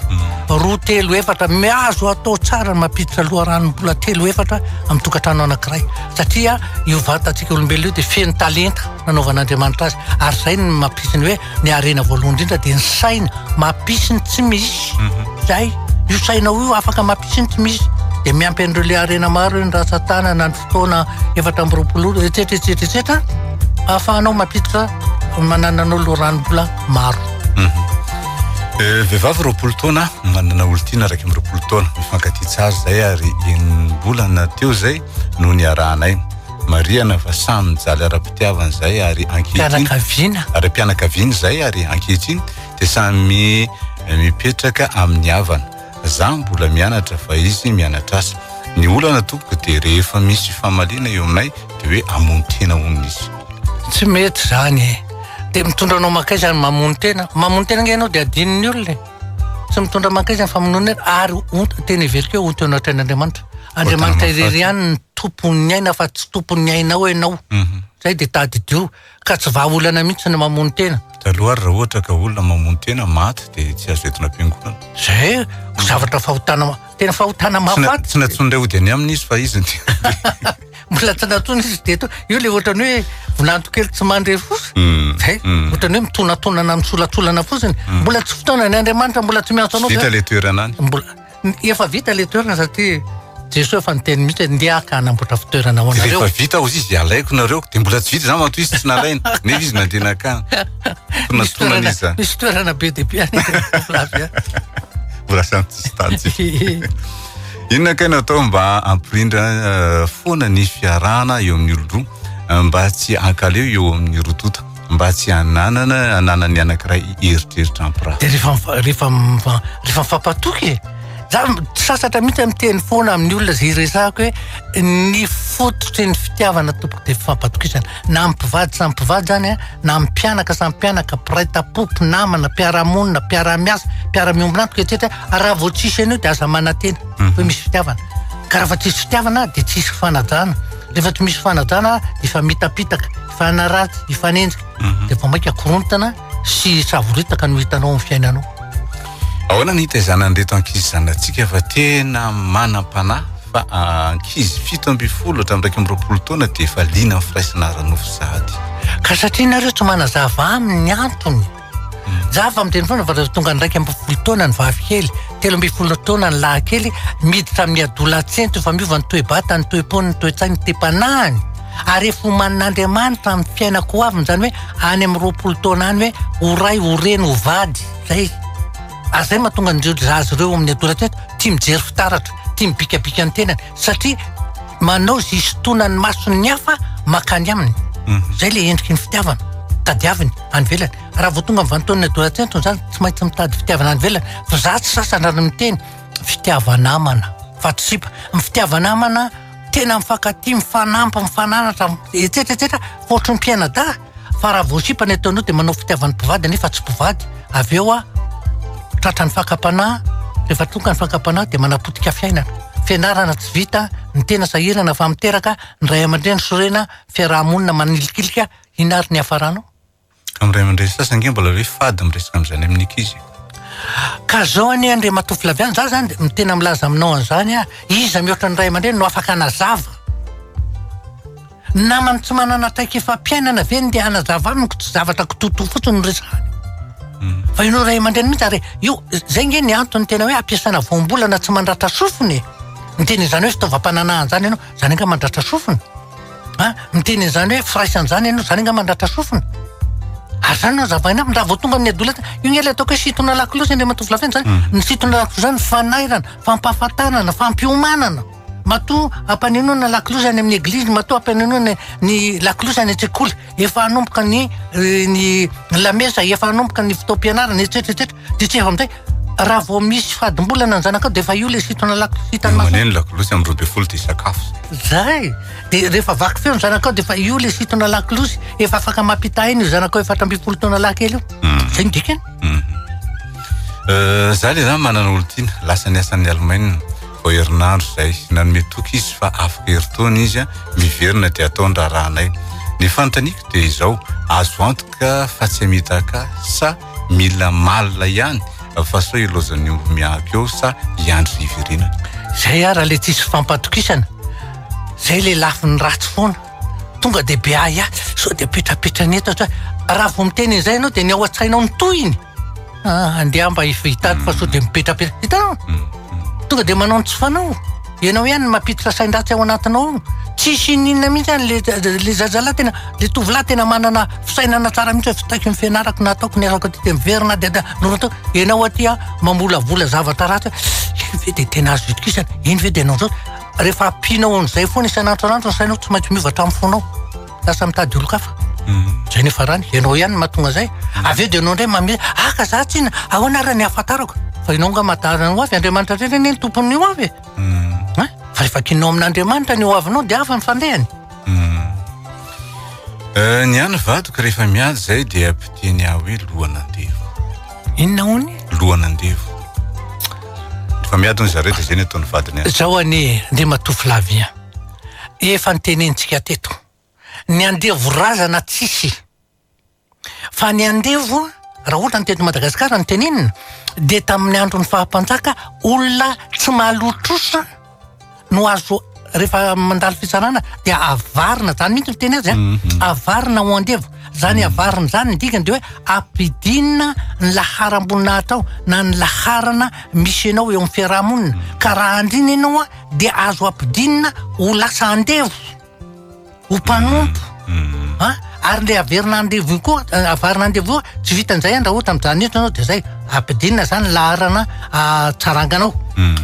2-3 miazo atao tsara mampiditra loharano-bola 3-4 amin'ny tokantrano anankiray satria io vatantsika olombelona io de feno talenta nanaovan'Andriamanitra azy ary zay ny mampisiny hoe ny arena voalohany indrindra de ny saina mampisiny tsy misy zay io sainao io afaka mampisiny tsy misy de miampy an'ireo le arena maro hoe ny rasa-tanana ny fotoana 4 etsetera ahafahanao mampiditra manananao loharano-bola maro vehivavy 20 taona manana olontiana raiky amin'ny 20 taona mifankaty tsara zay ary bolana teo zay no ny arahanay mariana fa samy mijaly ara-pitiavana zay ary ankehitriny ary mpianakaviana zay ary ankehitriny de samy mipetraka amin'ny havana za mbola mianatra fa izy mianatra asa ny olana tompoko de rehefa misy famalina eo aminay de hoe amony tena onona izy tsy mety zany dia mitondra anao makay zany mamony tena nge ianao dia adinin'ny olona sy mitondra makay zany famonoana ary tena ivelika hoe onto anao tren'Andriamanitra Andriamanitra irery ihany ny tompon'ny aina fa tsy tompon'ny ainao ianao zay dia tadidio ka tsy vahaolana mihitsy ny mamony tena taloha raha ohatra ka olona mamony tena maty dia tsy azo entina am-piangonana zay zavatra fahotana tena fahotana mahafaty tsy natsondray ody any aminy izy fa izy mbola tsy natsony izy dia io le ohatrany hoe vonanto kely tsy mandre fosiny zay ohatrany hoe mitonatonana misolatsolana fosiny mbola tsy fotoana ny Andriamanitra mbola tsy miantso anao vita le toerana any mbola efa vita le toerana satria Jesosy efa niteny mihitsy ndia ka hanamboatra fitoerana ho anareo rehefa vita ho izy alaiko nareo dia mbola tsy vita za mato izy tsy nalaina nefa izy nandena akany natonana izy zany misy toerana be dia be any mbola samy tsisy tady inona kaina atao mba ampirindra foana ny fiarahana eo amin'ny olon-droa mba tsy ankaleo eo amin'ny rotota mba tsy anana ny anankiray eritreritra ampiraha dia rehefa mifampatoky sasatra mihitsy miteny foana amin'ny olona zay resako hoe ny fototry ny fitiavana tompoko dia fifampatokisana na mpivady samy mpivady zany na mpianaka samy mpianaka mpiray tapopo namana mpiaramonina mpiaramiasa mpiaramiombonantoka etsetra raha vao tsisy anio dia aza manantena hoe misy fitiavana ka raha fa tsisy fitiavana dia tsisy fanajana rehefa tsy misy fanajana dia efa mitapitaka ifanaratsy ifanenjika dia efa maika korontana sy savoritaka no hitanao amin'ny fiainanao ahoana ny hitaizana anreto ankizy zanatsika fa tena manam-panahy fa ankizy 17 hatramin'iraika amby 20 taona dia efa liana amin'ny firaisana ara-nofo sahady ka satria nareo tsy manazava amin'ny antony zava am'teny foana fa tonga ny 20 taona ny vavy kely 13 taona ny lahy kely miditra amin'ny adolatsento efa miova ny toe-bata ny toe-pony ny toe-tsainy ny te-panahiny ary efa omanin'Andriamanitra amin'ny fiainako ho aviny zany hoe any amin'ny 20 taona any hoe oray oreny ho vady zay azay mahatonga ny zazy ireo amin'ny adolatsento tia mijery fitaratra tia mibikabika ny tenany satria manao zay isotonany masony hafa makany aminy zay le endriky ny fitiavana tadiaviny any velany raha vao tonga amin'ny 20 taona ny adolatsento zany tsy maintsy mitady fitiavana any velany fa za tsy sasana ary miteny fitiavanamana fatosipa fitiavanamana tena mifankatia mifanampy mifananatra etsetretsetra fotry ny mpianada fa raha vao sipa ny ataonao dia manao fitiavany mpivady nefa tsy mpivady avy eo tratra ny fankapanahy rehefa tonga ny fankapanahy dia manapotika fiainana fianarana tsy vita ny tena sahirana fa miteraka ny ray aman-dreny sorena fiarahamonina manilikilika inary ny hafaranao amin'ny ray aman-dreny sasange mbola hoe fady miresaka amin'izany amin'ny ankizy ka zao any andre matofy laviana za zany ny tena milaza aminao an'izany iza mihoatra ny ray aman-dreny no afaka anazava namany tsy manana traika efa mpiainana ve dia anazava amiko tsy zavatra kitoto fotsiny no resahany fa ianao ray aman-dreny mihitsy ary io zay nge ny antony tena hoe ampiasana voambolana tsy mandratra sofiny miteny izany hoe fitaovam-pananahany zany ianao zany nga mandratra sofiny miteny izany hoe firaisan'izany ianao zany nga mandratra sofiny ary zany no zavaina raha vao tonga amin'ny adolata io nge le ataoko hoe sitona lakolosy andre matovy lafiana zany ny sitona lakolosy zany fanairana fampahafantarana fampiomanana matoa ampanenona lakolosy any amin'ny eglizy matoa ampanenona ny lakolosy any an-tsekoly efa hanomboka ny lamesa efa hanomboka ny fotoam-pianarana etsetretsetra dia tsy efa amin'izay raha vao misy fadimbolana ny zanakao dia efa io le sitona lakolosy maneno lakolosy amin'ny 20 dia sakafo zay dia rehefa vaky feo ny zanakao dia efa io le sitona lakolosy efa afaka mampita iny io zanakao efa 14 taona lahy kely io zay midikany za le zany manana olo tiana lasa ny asan'ny Allemagne vao herinandro zay nanome toky izy fa afaka heritaona izy miverina dia ataony rahanay ny fanontaniako dia izao azo antoka fa tsy amitaka sa mila malina ihany fa sao ilozan'ny omby miahako eo sa iandry rivirinana zay raha le tsisy fampatokisana zay le lafiny ratsy foana tonga dia be so dia petrapetrany eto raha vao miteny izay ianao dia ny ao an-tsainao ny toyiny andeha mba hitady fa so dia mipetrapetra hitanao tonga dia manao ny tsy fanao ianao ihany mampititra sain-dratsy ao anatinao tsisy ninona mihitsy any le zazalahy tena le tovolahy tena manana fisainana tsara mihitsy hoe fitaiko ny fianarako nataoko ny azako aty dia miverina dia noratao ianao aty mamolavola zavatra ratsy iny ve dia tena azo vitokisana iny ve dia anao zao rehefa ampianao an'izay foana isan'andro ny sainao tsy maintsy miova hatramin'ny fonao lasa mitady olo-kafa zay nefa rany ianao ihany mahatonga zay avy eo dia anao indray mame ka za tsina ahoana raha ny ahafantarako fa ianao nga mahatarana ho avy Andriamanitra reny ny tompony ho avy fa rehefa kinao amin'Andriamanitra ny ho avinao dia afa ny fandehany Ny any vadiko rehefa miady zay dia ampiteny aho hoe lohan'andevo. Inona hony? Lohan'andevo. Rehefa miady ny zareo dia zay ny ataon'ny vadiny. Zao any ndre matofy lavia. Efa nitenentsika teto. Ny andevo razana tsisy. Fa ny andevo raha ohatra ny teto Madagasikara ny tenenina dia tamin'ny andron'ny fahampanjaka olona tsy mahalotrosa no azo rehefa mandalo fitsarana dia avarina zany mihitsy fiteny azy avarina ho andevo zany avarina zany ny dikany dia hoe ampidinina ny laharam-boninahitra ao na ny laharana misy ianao eo amin'ny fiarahamonina ka raha andrina ianao dia azo ampidinina ho lasa andevo ho mpanompo ary le averina andevo koa avarina andevo tsy vitan'izay raha ohatra amin'izany eto ianao dia zay ampidinina zany laharana tsaranganao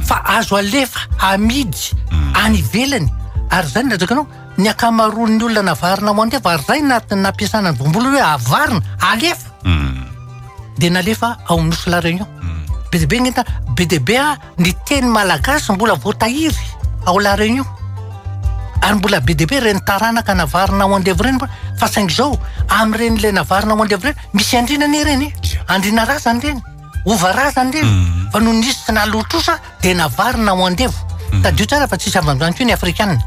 fa azo alefa amidy any ivelany ary zany nazaka anao ny akamaroan'ny olona navarina ho andevo ary zay nampiasana ny vombolo hoe avarina alefa dia nalefa ao amin'ny nosy la réunion be dia be ngenta be dia be ny teny malagasy mbola voatahiry ao la réunion ary mbola be dia be reny taranaka navarina ho andevo reny fa saingy zao amin'ireny le navarina ho andevo reny misy andrinany reny andrina razany reny ova razany reny fa no nisy tsy nahalotrosa dia navarina ho andevo tadio tsara fa tsisy avy koa ny afrikanina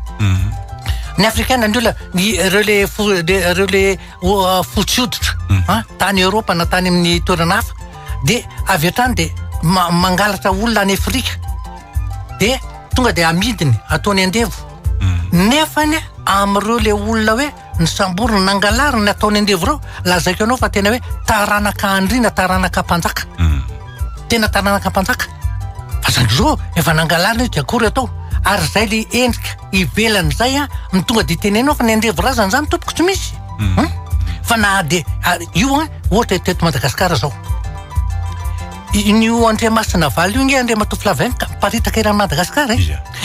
ny afrikanina ny olona ireo le fotsy hoditra tany Europa na tany amin'ny toerana hafa dia avy hatrany dia mangalatra olona any Afrika dia tonga dia amidiny ataony andevo nefany amin'ireo le olona hoe ny samborona nangalariny ataony andevo reo lazaiko ianao fa tena hoe taranaka andrina taranaka mpanjaka tena taranaka mpanjaka fa zany zao efa nangalarina dia akory atao ary zay le endrika ivelan'izay ny tonga dia tenenao fa ny andevo razana zany tompoko tsy misy fa na dia io ohatra teto Madagasikara zao io Andriamasina Valy io nge Andriamatofy Lavia mparitaka eran'i Madagasikara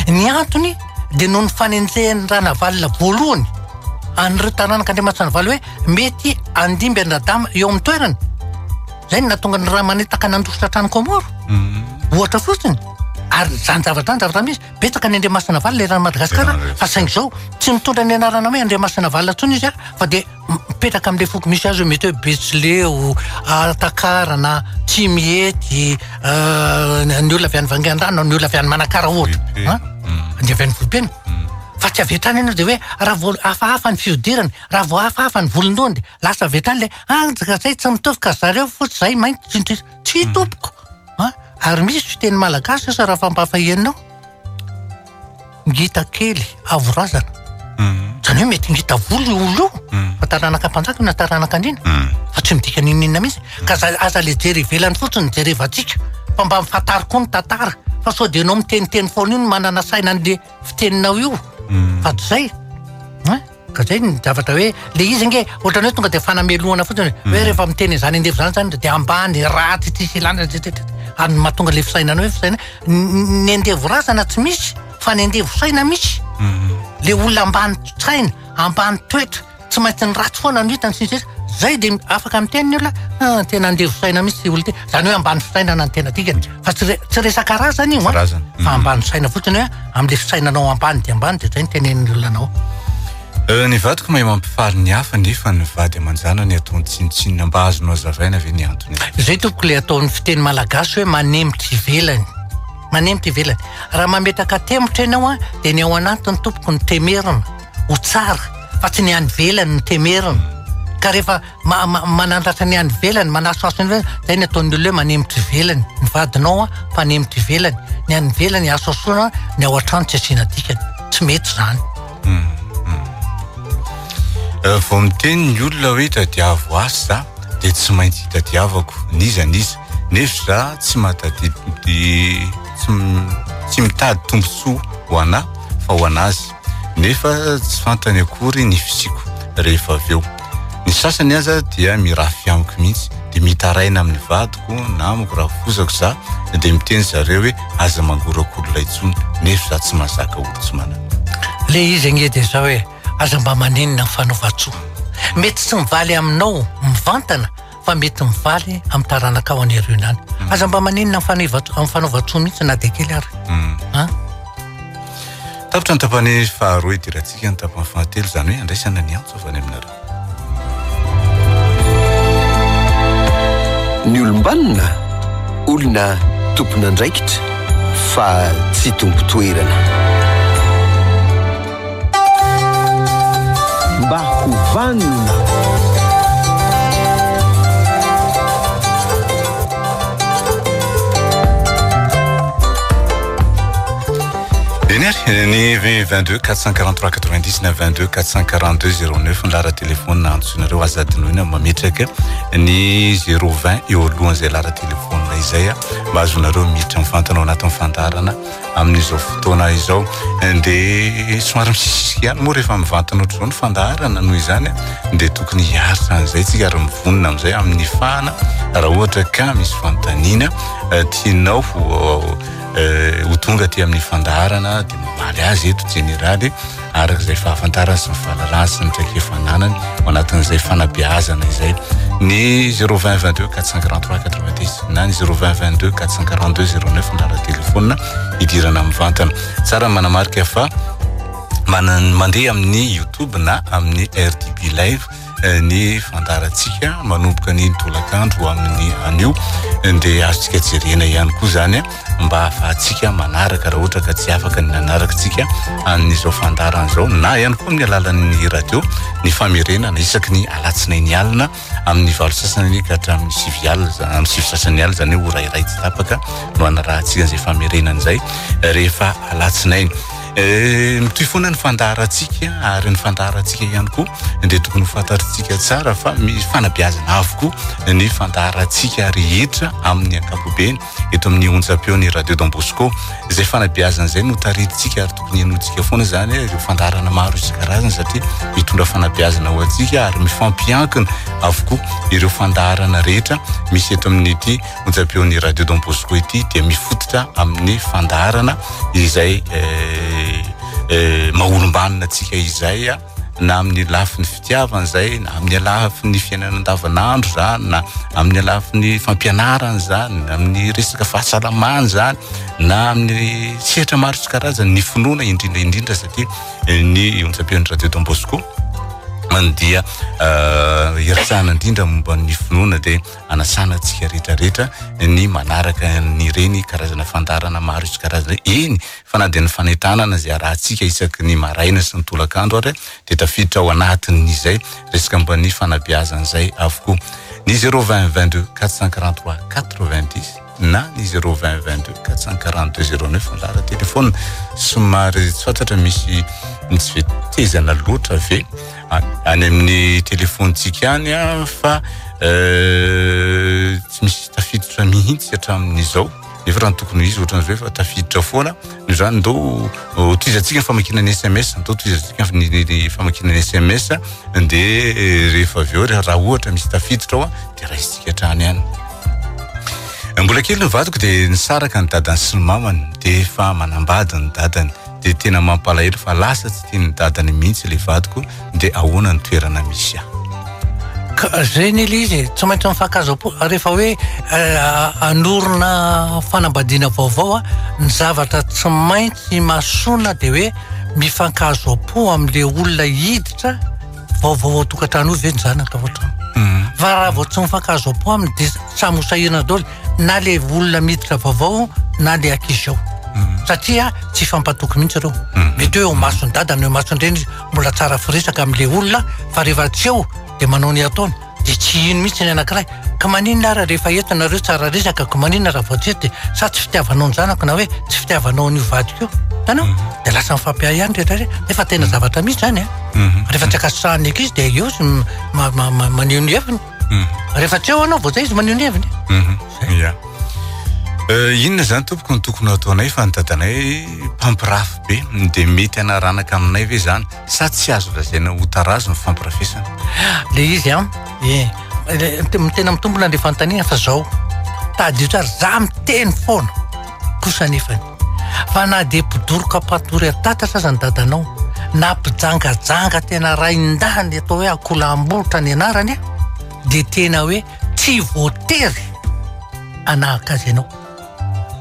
ny antony dia noho ny fanenjehan'ny rana valina voalohany an'ireo taranaka Andriamasina Valy hoe mety andimby andradama eo amin'ny toerany zay ny natonga ny raha manetaka nandositra trano Komoro ohatra fotsiny ary zany zavatra misy betsaka ny Andriamasina Valy le rano Madagasikara fa saingy zao tsy mitondra ny anarana hoe Andriamasina Valy atsony izy fa dia mipetraka amin'ilay foky misy azy mety hoe Betsileo Takarana Tsimihety ny olona avy any Vangaindrano ny olona avy any Manakara ohatra ny avy any Volopena fa tsy avy hatrany ianao dia hoe raha vao hafahafa ny fiodirany raha vao hafahafa ny volondony lasa avy hatrany le zay tsy mitovy ka zareo fotsy zay mainty tsy tompoko ary misy fiteny malagasy sa raha fampafahianao ngita kely avorazana zany hoe mety ngita volo olo fa taranaka mpanjaka na taranaka andrina fa tsy midika ninina mihitsy ka aza le jery ivelany fotsiny jerevantsika fa mba mifantary koa ny tantara fa sao dia anao miteniteny foana io no manana saina an'le fiteninao io fa zay ka zay ny zavatra hoe le izy nge ohatrany hoe tonga dia fanamelohana fotsiny hoe rehefa miteny zany andevo zany dia ambany ratsy tsisy ilana ary mahatonga le fisainana hoe fisaina ny andevo razana tsy misy fa ny andevo saina misy le olona ambany saina ambany toetra tsy maintsy ny ratsy foana no hitany sisy zay dia afaka miteny ny olona tena andevo saina misy olona zany hoe ambany fisainana ny tena dikany fa tsy resaka razana io fa ambany saina fotsiny hoe amin'le fisainanao ambany dia zay ny tenen'ny olonanao ny vadiko mahay mampifaly ny hafa nefa ny vady amanjana ny ataony tsinotsinona mba azonao azavaina ve ny antony zay tompoko le ataony fiteny malagasy hoe manemitra ivelany raha mametraka temotra ianao dia ny ao anatiny tompoko ny temerina ho tsara fa tsy ny any velany ny temerina ka rehefa manandratra ny any velany manasoaso ny velany zay ny ataon'ny olona hoe manemitra ivelany ny vadinao mpanemitra ivelany ny any velany asoasoana ny ao an-trano tsy asiana dikany tsy mety zany vao miteny ny olona hoe tadiavo asa dia tsy maintsy hitadiavako niza nefa za tsy mitady tombontsoa ho anahy fa ho anazy nefa tsy fantany akory ny fisiko rehefa avy eo ny sasany aza dia mirafy amiko mihitsy dia mitaraina amin'ny vadiko na amiko raha fozako za dia miteny zareo hoe aza mangorako olona intsony nefa za tsy mahazaka olo tsy manana le izy nge dia zao hoe aza mba manenina ny fanaovatsoa mety tsy mivaly aminao mivantana fa mety mivaly amin'ny taranaka ao an'ireo any aza mba manenina amin'ny fanaovatsoa mihitsy na dia kely ary tapitra ny tapany faharoa idiratsika ny tapany fahatelo zany hoe andraisana ny antso avy any aminareo ny olombanona olona tompona andraikitra fa tsy tompo toerana mba ho vanona Ny 22 443 99 22 442 09 ny lara telefônina antsoinareo azadinoina mametraka ny 020 eo alohan'izay lara telefônina izay mba azonareo miditra mifantanao anatin'ny fandarana amin'izao fotoana izao dia somary misisika ihany moa rehefa mivantana ohatr'izao ny fandaharana noho izany dia tokony hiaritra an'izay tsika ary mivonina amin'izay amin'ny fana raha ohatra ka misy fanontaniana tianao ho tonga ty amin'ny fandaharana dia mamaly azy eto jeneraly arak'izay fahafantarana sy ny fahalalana sy ny traikefananany ao anatin'izay fanabeazana izay ny 020 22 443 90 na ny 020 22 442 09 ny lara telefônina idirana mivantana tsara manamarika fa mandeha amin'ny YouTube na amin'ny RTB live ny fandarantsika manomboka ny tolakandro amin'ny anio dia azontsika jerena ihany koa zany mba ahafahantsika manaraka raha ohatra ka tsy afaka ny nanaraka tsika an'izao fandaran'izao na ihany koa amin'ny alalan'ny radio ny famerenana isaky ny alatsinainy alina amin'ny valo sasany ka hatramin'ny sivy alina amin'ny sivy sasany alina zany hoe orairay tsy tapaka no anarahantsika an'izay famerenana izay rehefa alatsinainy mitoy foana ny fandarantsika ary ny fandarantsika ihany koa dia tokony fantatritsika tsara fa misy fanabeazana avokoa ny fandarantsika rehetra amin'ny ankapobeny eto amin'ny onjam-peo ny radio Don Bosco izay fanabeazana izay no tariditsika ary tokony hanotsika foana zany ireo fandarana maro isan-karazany satria mitondra fanabeazana ho antsika ary mifampiankina avokoa ireo fandarana rehetra misy eto amin'ity onjam-peo ny radio Don Bosco ity dia mifototra amin'ny fandarana izay maolombanina atsika izay na amin'ny lafin'ny fitiavana zay na amin'ny lafin'ny fiainana andavanandro zany na amin'ny lafin'ny fampianarana zany na amin'ny resaka fahasalamana zany na amin'ny sehatra maro isan-karazany ny finoana indrindra satria ny onjam-peon'ny radio Don Bosco dia hiritsahana indrindra momba ny finoana dia anasana antsika rehetrarehetra ny manaraka ny reny karazana fandarana maro isan-karazana eny fa na dia ny fanentanana izay arahantsika isaky ny maraina sy ny tolakandro ary dia tafiditra ao anatin'izay resaka mba ny fanabeazan'izay avokoa ny 020 22 443 90 na ny 020 22 442 09 ny lara telefôna somary tsy fantatra misy tsy vetezana loatra ve any amin'ny telefônitsika any fa tsy misy tafiditra mihitsy hatramin'izao nefa raha ny tokony izy ohatran'izao hoe fa tafiditra foana no zany ndao toizantsika ny famakinany SMS ndao toizantsika ny famakinany SMS dia rehefa avy eo raha ohatra misy tafiditra ao dia raha isitsika hatrany any mbola kely ny vadiko dia nisaraka ny dadany sy ny mamany dia efa manambady ny dadany dia tena mampalahelo fa lasa tsy tia ny dadany mihitsy le vadiko dia ahoana ny toerana misy zeny ilay izy tsy maintsy mifankazo-po rehefa hoe anorona fanambadiana vaovao ny zavatra tsy maintsy masona dia hoe mifankazo-po amin'le olona hiditra vaovao tokantrano io ve ny zany atao ohatrany fa raha vao tsy mifankazo-po aminy dia samy hosahirana daholo na le olona miditra vaovao na le ankizy ao satria tsy fampatoky mihitsy ireo mety hoe ho masony dadany hoe masony reny mbola tsara firesaka amin'le olona fa rehefa tsy eo dia manao ny ataony dia tsy ino mihitsy ny anankiray ka maninona ara rehefa entinareo tsara resaka ka maninona raha vao tsy ety sa tsy fitiavanao ny zanako na hoe tsy fitiavanao ny vadiko io tanao dia lasa mifampiay ihany rehetra efa tena zavatra mihitsy zany rehefa tsy akasitrahany ankizy dia eo izy maneho ny heviny rehefa tsy eo anao vao zay izy maneho ny heviny inona zany tompoko ny tokony ataonay fa ny dadanay mpampirafy be dia mety anaranaka aminay ve zany sa tsy azo lazaina ho tarazo ny fampirafesana le izy tena mitombona le fanontaniana fa zao tadio tsara za miteny foana kosa nefany fa na dia mpidoroka mpatory atatatra aza ny dadanao na mpijangajanga tena raindany atao hoe akolam-bolotra ny anarany dia tena hoe tsy voatery anahaka azy ianao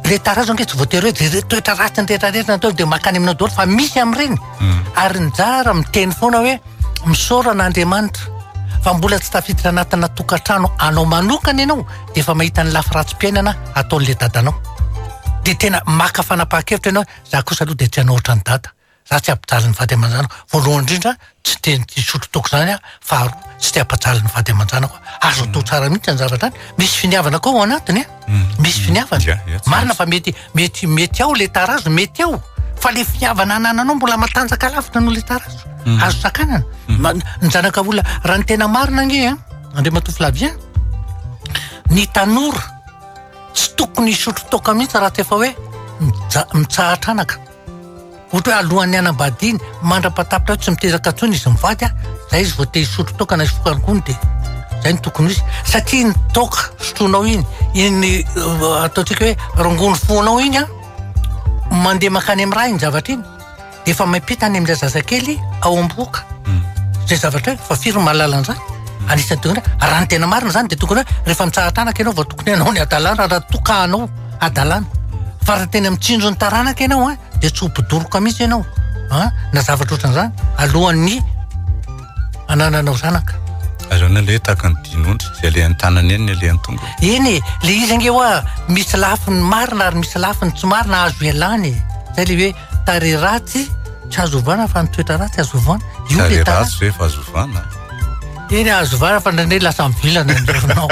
le tarazo ange tsy voatery hoe toetra ratsy ny rehetrarehetra natao dia makany aminao daholo fa misy amin'ireny ary njara miteny foana hoe misaorana Andriamanitra fa mbola tsy tafiditra anatina tokantrano anao manokana ianao dia efa mahita ny lafiratsym-piainana ataon'le dadanao dia tena maka fanapa-kevitra ianao za kosa aloha dia tsy hanao ohatran'ny dada za tsy ampajaly ny vady aman-janako voalohany indrindra tsy te sotro toko zany faharoa tsy te ampajaly ny vady aman-janako azo atao tsara mihitsy ny zavatra any misy finiavana koa ao anatiny misy finiavana marina fa mety ao le tarazo mety ao fa le finiavana anananao mbola matanjaka lavitra no le tarazo azo sakanana ny zanaka olona raha ny tena marina nge andre matofy lavien ny tanora tsy tokony sotro toka mihitsy raha tefa hoe mitsahatra-anaka ohatra hoe alohan'ny anambadiny mandra-patapitra tsy mitezaka tsony izy mivady zay izy vao te hisotro toka na izy fokankony dia zay ny tokony izy satria ny toka sotronao iny ataontsika hoe rongony fonao iny mandeha makany amin'ny raha iny zavatra iny dia efa maipitany amin'ilay zazakely ao am-boka zay zavatra hoe fa firy mahalala an'izany anisan'ny tokony raha ny tena marina zany dia tokony hoe rehefa mitsahatra-anaka ianao vao tokony ianao ny adalana raha tokanao adalana fa raha tena mitsinjo ny taranaka ianao dia tsy hopidoroka mihitsy ianao na zavatra ohatran'izany alohan'ny anananao zanaka azona le tahaka ny dinondry zay le an-tanany eny le an-tonga eny le izy ange hoa misy lafiny marina ary misy lafiny tsy marina azo ialany zay le hoe tare ratsy tsy azovana fa nitoetra ratsy azovana tare ratsy hoe fa azovana eny azovana fa ndraindray lasa mivilana ndrovonao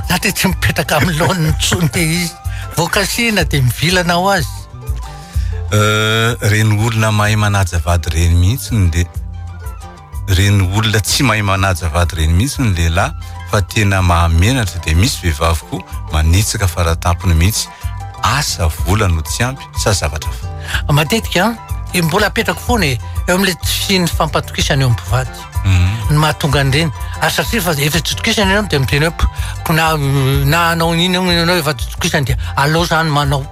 satria tsy mipetraka amin'ny laon'ny tsony dia izy voakasina dia mivilana ho azy reny olona mahay manaja vady reny mihitsy dia reny olona tsy mahay manaja vady reny mihitsy ny lehilahy fa tena mahamenatra dia misy vehivavy koa manitsaka faratampony mihitsy asa vola no tsy ampy sa zavatra fa matetika mbola apetraka foana eo amin'ilay tsy ny fampatokisana eo am-pivady ny mahatonga an'ireny ary satria fa efa tsitokisana ianao dia miteny hoe na anao inonao efa tsitokisana dia alao zany manao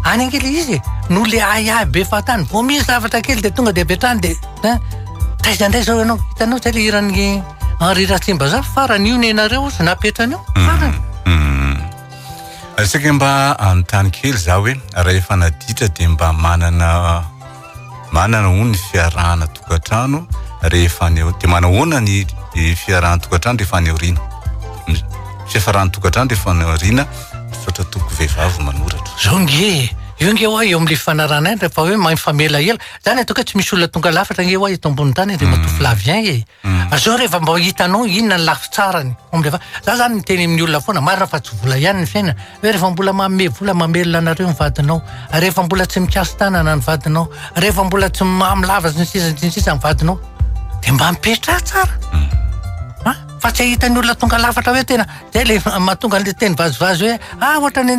any angely izy no le ay be fatany vo misy zavatra kely dia tonga dia apetrany dia taiza indray zao ianao hitanao zay le irany rirasimba za farany io ny enareo sy napetrany eo farany asika mba anontany kely za hoe raha efa naditra dia mba manana ho ny fiarahana tokantrano rehefa dia manahoana ny fiarahana tokantrano rehefa any aoriana fiafarahana tokantrano rehefa any aoriana misaotra toko vehivavy manoratra zao nge io nge hoa eo amin'le fanarana eny rehefa hoe mifamela ela zany atao hoe tsy misy olona tonga lafatra nge hoa eto ambony tany dia matofy lavien zao rehefa mba hitanao inona ny lafy tsarany za zany miteny amin'ny olona foana marina fa tsy vola ihany ny fiainana hoe rehefa mbola vola mamelona anareo ny vadinao rehefa mbola tsy mikasy tanana ny vadinao rehefa mbola tsy mamilava ny sisa ny vadinao dia mba mipetra tsara fa tsy ahitany olona tonga lafatra hoe tena zay le mahatonga an'le teny vazivazy hoe ohatra ny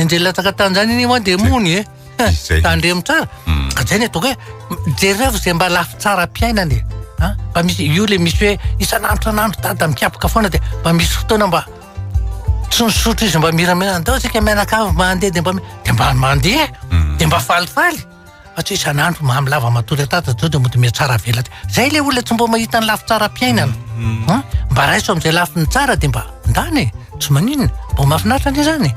anjelatsaka tany zany iny moa dia mony tandremo tsara zay ny ataoko hoe jereo zay mba lafy tsara mpiainany mba misy io le misy hoe isan'andro san'andro dada mikiapaka foana dia mba misy fotoana mba tsy nisotro izy mba miramina dao tsika mianakavy mandeha dia mba mandeha dia mba falifaly tsy isan'andro mamilava matory atata zao dia mody mia tsara vela zay le olona tsy mba mahita ny lafy tsara mpiainana mba raiso amin'izay lafiny tsara dia mba ndany tsy maninona mba mahafinaritra ny zany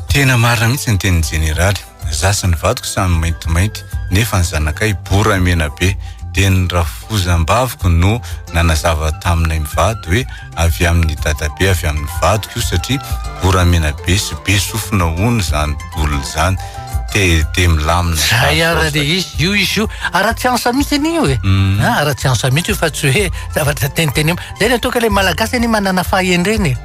tena marina mihitsy ny teniny jeneraly za sy ny vadiko samy maintimainty nefa ny zanakay bora mena be dia ny rafozam-baviko no nanazava taminay mivady hoe avy amin'ny dadabe avy amin'ny vadiko io satria bora mena be sy be sofina ony zany olona zany te milamina zay ara dia izy io ara-tsiansa mihitsy an'io ara-tsiansa mihitsy io fa tsy hoe zavatra teniteny zay ny ataoka ilay malagasy any manana fahendreny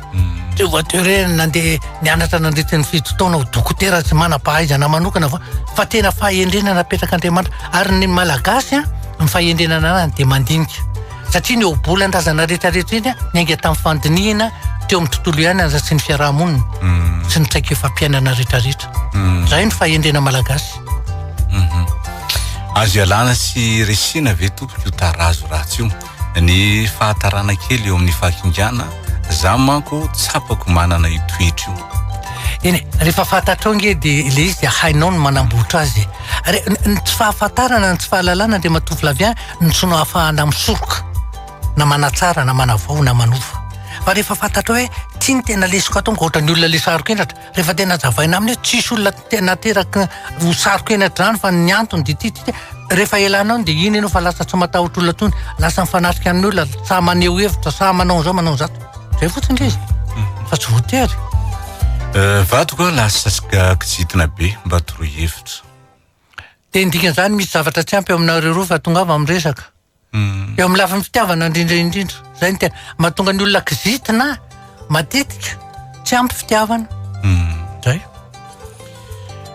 tsy voatery nandeha nianatra nandritry ny fitotaona dokotera tsy manam-pahaizana manokana fa tena fahendrena napetraka andriamanitra ary ny malagasy ny fahendrenana anany dia mandinika satria ny obola ndrazana rehetrarehetra iny ny ainga tamin'ny fandinihana teo amin'ny tontolo ihany aza sy ny fiarahamonina sy ny traika fampiainana rehetrarehetra zay ny fahendrena malagasy azo ialana sy resina ve tompoko io tarazo ratsy io ny fahatarana kely eo amin'ny fakingana za manko tsapako manana itoetra io eny rehefa fatatrao nge dia le izy dia hainao ny manambotra azy ny tsy fahafantarana ny tsy fahalalana dia matofy lavien ny tsy no hahafahana misoroka na manatsara na manavao na manova fa rehefa fantatrao hoe tia ny tena lesiko atao ohatra ny olona le saroko enatra rehefa tena zavaina aminy hoe tsisy olona tena teraka ho saroko enatra zany fa ny antony dia rehefa elanao dia iny ianao fa lasa tsy matahotra olona tony lasa mifanatrika amin'olona sa maneho hevitra sa manao zao manao zato zay fotsiny le izy fa tsy voatery vato lasa kizitina be mba toroy hevitra dia indikan'izany misy zavatra tsy ampy aminareo roa fa tonga avy amin'ny resaka eo amin'ny lafiny fitiavana indrindra zay ny tena mahatonga ny olona kizitina matetika tsy ampy fitiavana zay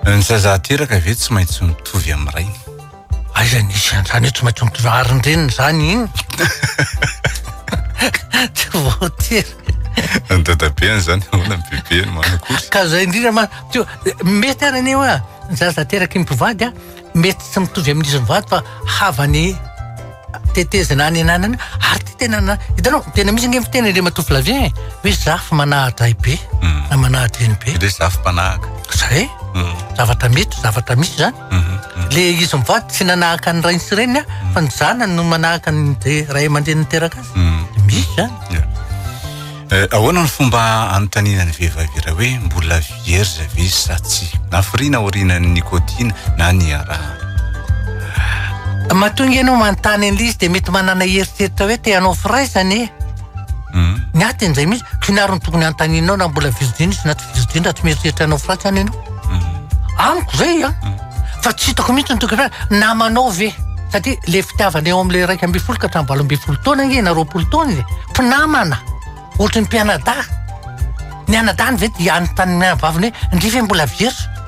ny zazateraka ve tsy maintsy mitovy amin'ny rainy aiza nisy an'izany hoe tsy maintsy mitovy arin-drenina zany iny tsy voatery andadabeany zany ona bebeny manakory ka zay indrindra mety arany eo ny zazateraka mpivady mety tsy mitovy amin'izy mivady fa havany tetezina any ananany ary ty tena hitanao tena misy nge fiteny le matoy Flavien hoe zafy manahatra ay be na manahatra eny be le zafy mpanahaka zay zavatra mety zavatra misy zany le izy mivady tsy nanahaka ny rainy sy reniny fa ny zanany no manahaka ny ray aman-dreny niteraka azy misy zany ahoana ny fomba anontaniana ny vehivavy hoe mbola vierge ve izy sa tsy na firina aoriana ny nikotina na ny araha mahatonga ianao manontany an'le izy dia mety manana heritreritra hoe te hanao firaizany ny atin'izay misy kinaro ny tokony anontanianao na mbola virgine izy na tsy virgine tsy mieritreritra hanao firaisy zany ianao amiko zay fa tsy hitako mihitsy ny tokony namanao ve satria le fitiavana eo amin'le 1 ka hatramin'ny 20 taona nge na 20 taona izy mpinamana ohatra ny mpianada ny anadany ve dia anontany miavaviny hoe ndrify mbola vierge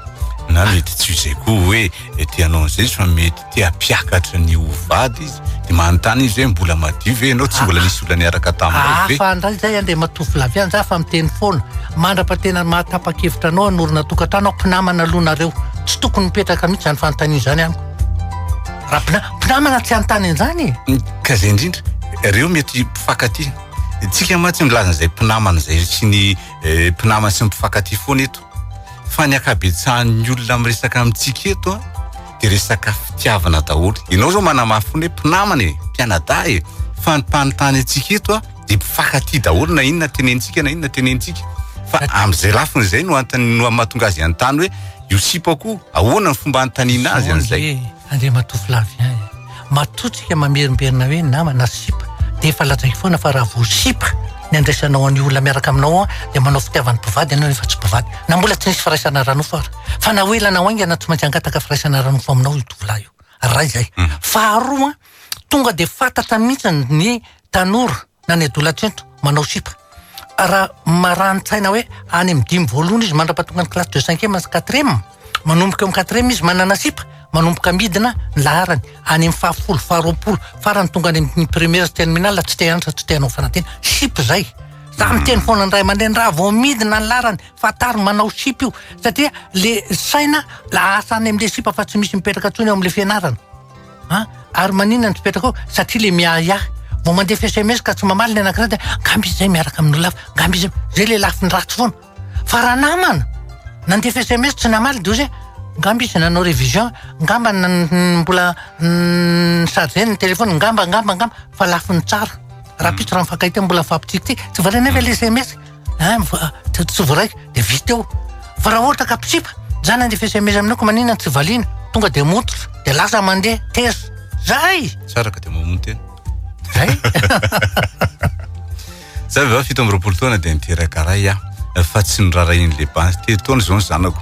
na mety tsy izay koa hoe tianao an'izay fa mety te hampiakatra ny ovady izy dia manontany izy hoe mbola madio ve ianao tsy mbola nisy olona niaraka taminao ve fa ndray zay andeha matoy Flavien za fa miteny foana mandra-patena mahatapa-kevitra anao anorina tokantrano ao mpinamana alohanareo tsy tokony mipetraka mihitsy zany fanontaniana zany amiko raha mpinamana tsy anontany an'izany ka zay indrindra ireo mety mpifankaty tsika matsy milaza n'izay mpinamana zay sy ny mpinamana sy mpifankaty foana eto fa ny akabetsahan'ny olona miresaka amintsika eto dia resaka fitiavana daholo ianao zao manamafony hoe mpinamana mpianada fa ny mpanontany antsika eto dia mpifankaty daholo na inona tenentsika na inona tenentsika fa amin'izay lafiny izay no mahatonga azy anontany hoe io sipa koa ahoana ny fomba anontaniana azy an'izay andeha matoy Flavien matotsika mamerimberina hoe namana sipa dia efa lazaiko foana fa raha vao sipa ny andraisanao an'ny olona miaraka aminao dia manao fitiavany mpivady ianao efa tsy mpivady na mbola tsy nisy firaisana ranofo ary fa na oelanao aingana tsy maintsy angataka firaisana ranofo aminao io tovolahy io ray zay faharoa tonga dia fantatra mihitsy ny tanora na ny adolatrento manao sipa raha marani-tsaina hoe any amin'ny 5 voalohany izy mandra-pahatonga ny classe de 5e sy 4e manomboka amin'ny 4e izy manana sipa manomboka midina ny laharany any amin'ny 7 faharoapolo farany tonga any amin'ny première sy terminale tsy te anatra tsy te hanao fanantena sipa zay za miteny foana ny ray aman-dreny raha vao midina ny laharany fatary manao sipa io satria le saina la asa any amin'le sipa fa tsy misy mipetraka tsony eo amin'le fianarana ary maninona ny tsy petraka ao satria le miaya vao mandefa SMS ka tsy mamaly ny anankiray dia ngamby izy zay miaraka amin'olo hafa ngamby izy zay le lafiny ratsy foana fa raha namana nandefa SMS tsy namaly dia zay ngamba izy nanao révision ngamba mbola chargé ny téléphone ngamba fa lafiny tsara raha pitso raha mifakahita mbola fapitsiky ty tsy varena ve le SMS tsy voaraiko dia vita eo fa raha ohatra ka pisipa za nandefa SMS aminao ko maninona tsy valiana tonga dia mototra dia lasa mandeha teza zay tsara ka dia mamono tena zay za va fito amby 20 taona dia niteraka ray fa tsy nirarain'le banzy telo taona zao ny zanako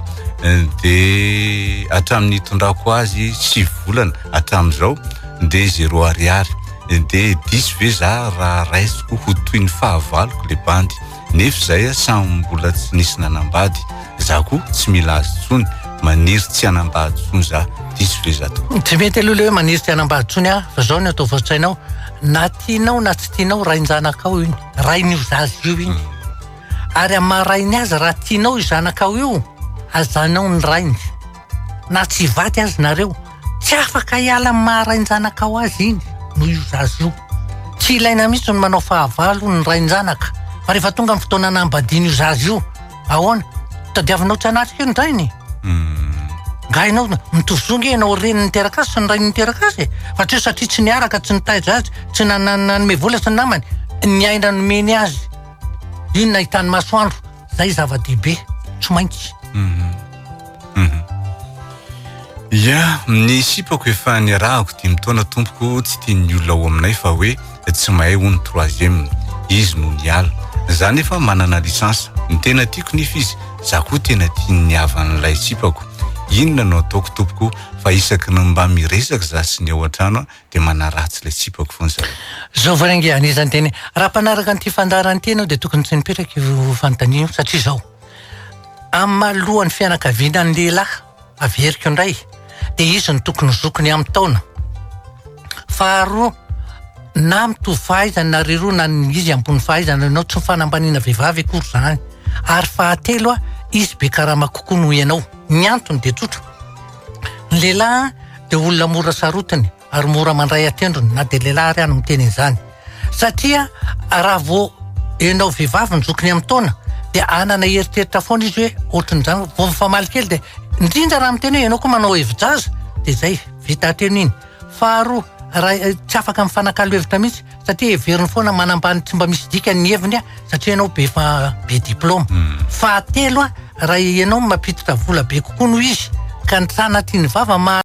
dia hatramin'ny tondrako azy 7 volana hatramin'izao dia 0 ariary dia 10 ve za raha raisiko ho toy ny fahavaloko le bandy nefa zay samy mbola tsy nisy nanambady za koa tsy mila azy tsony maniry tsy hanambady tsony za 10 ve za to tsy mety aloha le hoe maniry tsy hanambady tsony fa zao ny atao voatsainao na tianao na tsy tianao rain-janakao iny rain'io zazy io iny ary amarainy azy raha tianao io zanakao io azanao ny rainy na tsy vaty azy nareo tsy afaka hiala maharain-janakao azy iny no io zazy io tsy ilaina mihitsy ny manao fahavalo ny rain-janaka fa rehefa tonga ny fotoana nambadiana io zazy io ahoana tadiavinao tsy anatrika io ny rainy ngainao mitozonge ianao reny niteraka azy sy ny rainy niteraka azy fa tsy satria tsy niaraka tsy nitaiza azy tsy nanome vola sy ny namany ny aina nomeny azy iny nahitany masoandro zay zava-dehibe tsy maintsy ia ny sipako efa ny arahako 10 taona tompoko tsy tiany olona ao aminay fa hoe tsy mahay ho ny 3e izy no niala zany efa manana lisansa ny tena tiako nif izy za koa tena tiany niavan'ilay sipako inona no ataoko tompoko fa isaky ny mba miresaka za sy ny ao an-trano dia manaratsy ilay sipako foana zareo zao varengy anisany teny raha mpanaraka an'ity fandarany teny dia tokony tsy nipetraka io fanontaniana satria zao amalohan'ny fianakaviana ny lehilahy averiko indray dia izy ny tokony zokony amin'ny taona faharoa na mitovy fahaizana na reroa na izy ambony fahaizana ianao tsy fanambaniana vehivavy akory zany ary fahatelo izy be karama kokoa noho ianao ny antony dia tsotra ny lehilahy dia olona mora sarotiny ary mora mandray atendrony na dia lehilahy ary any miteny izany satria raha vao ianao vehivavy ny zokony amin'ny taona dia anana heritreritra foana izy hoe ohatran'izany vao mifamaly kely dia indrindra raha miteny hoe ianao koa manao hevi-jaza dia zay vita ateno iny faharoa raha tsy afaka mifanakalo hevitra mihitsy satria heveriny foana manambany tsy mba misy dika ny heviny satria ianao be diplôma fahatelo raha ianao mampititra vola be kokoa noho izy ka ny sanatry ny vava